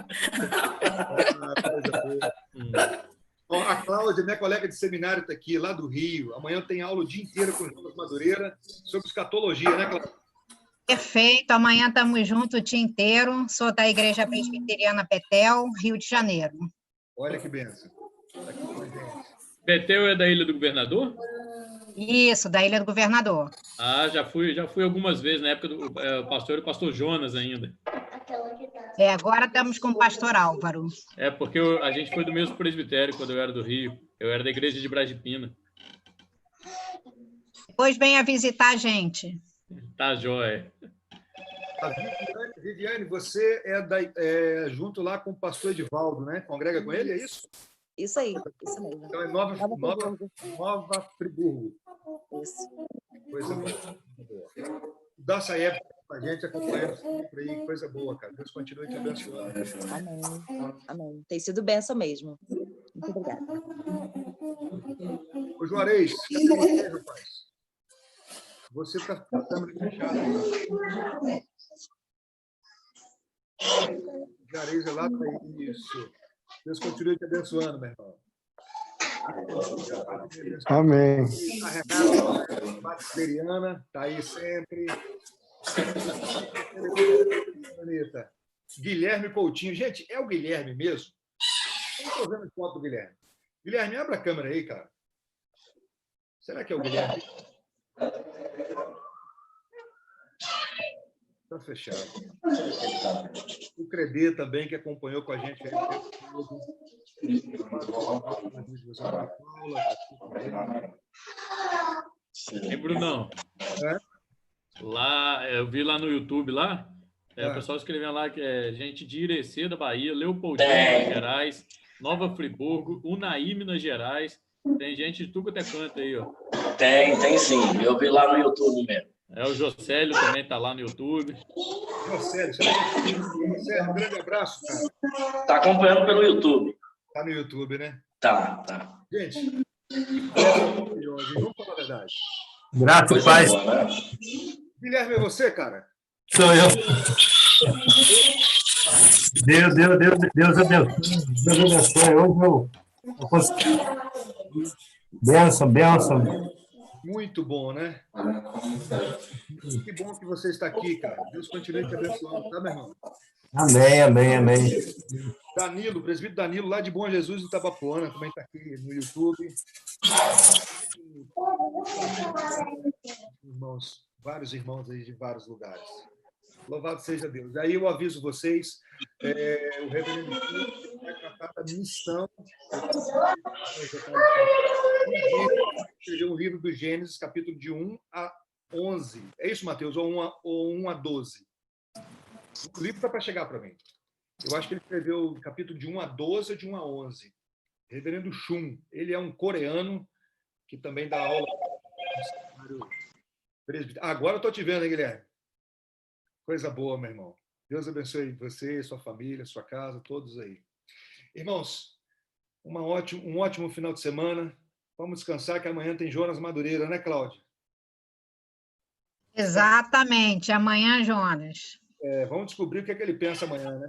Bom, a Cláudia, minha colega de seminário, está aqui, lá do Rio. Amanhã tem aula o dia inteiro com o Jonas Madureira sobre escatologia, né, Cláudia? Perfeito, amanhã estamos juntos o dia inteiro. Sou da Igreja Presbiteriana Betel, Rio de Janeiro. Olha que benção. Betel é da Ilha do Governador? Isso, da Ilha do Governador. Ah, já fui algumas vezes, na época do pastor Jonas ainda. Agora estamos com o pastor Álvaro. Porque a gente foi do mesmo presbitério quando eu era do Rio. Eu era da igreja de Brasipina. Depois venha visitar a gente. Tá, joia. Viviane, você é junto lá com o pastor Edivaldo, né? Congrega com ele, é isso? Isso aí, isso mesmo. Então é Nova Friburgo. Isso. Coisa boa. Dessa época com a gente, acompanhando sempre aí, coisa boa, cara. Deus continue te abençoando. Amém. Amém. Tem sido bênção mesmo. Muito obrigada. Ô, Juarez, cadê você, rapaz? Você está com a câmera fechada aí. Juarez é lá para isso. Deus continue te abençoando, meu irmão. Amém. A Renata, Bateriana, está aí sempre. Bonita. Guilherme Coutinho. Gente, é o Guilherme mesmo? Eu não estou vendo foto do Guilherme. Guilherme, abre a câmera aí, cara. Será que é o Guilherme? Está fechado. O Credê também, que acompanhou com a gente. Hein, Brunão? Lá, eu vi lá no YouTube, lá, o pessoal escrevendo lá que é gente de Irecê, da Bahia, Leopoldina, Minas Gerais, Nova Friburgo, Unai, Minas Gerais. Tem gente de tudo quanto é canto aí, ó. Tem sim. Eu vi lá no YouTube mesmo. O Jocélio também está lá no YouTube. Jocélio, um grande abraço, cara. Está acompanhando pelo YouTube. Está no YouTube, né? Tá. Gente, vamos falar a verdade. Graças e paz. Boa, né? Guilherme, é você, cara? Sou eu. Deus abençoe. Deus abençoe. Hoje eu consegui. Benção. Muito bom, né? Que bom que você está aqui, cara. Deus continue te abençoando, tá, meu irmão? Amém. Danilo, presbítero Danilo, lá de Bom Jesus, do Itabapoana, também está aqui no YouTube. Irmãos, vários irmãos aí de vários lugares. Louvado seja Deus. Aí eu aviso vocês, o reverendo vai tratar da missão Escreveu um livro do Gênesis, capítulo de 1 a 11. É isso, Mateus? Ou 1 a 12? O livro está para chegar para mim. Eu acho que ele escreveu o capítulo de 1 a 12 ou de 1 a 11. Reverendo Chum. Ele é um coreano que também dá aula. Agora eu estou te vendo, hein, Guilherme? Coisa boa, meu irmão. Deus abençoe você, sua família, sua casa, todos aí. Irmãos, um ótimo final de semana. Vamos descansar, que amanhã tem Jonas Madureira, né, Cláudia? Exatamente, amanhã, Jonas. Vamos descobrir o que é que ele pensa amanhã, né?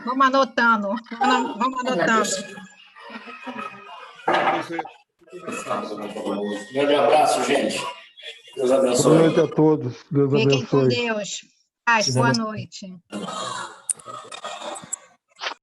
Vamos anotando. Vamos anotando. Grande abraço, gente. Deus abençoe. Boa noite a todos. Deus abençoe. Fiquem com Deus. Paz, boa noite.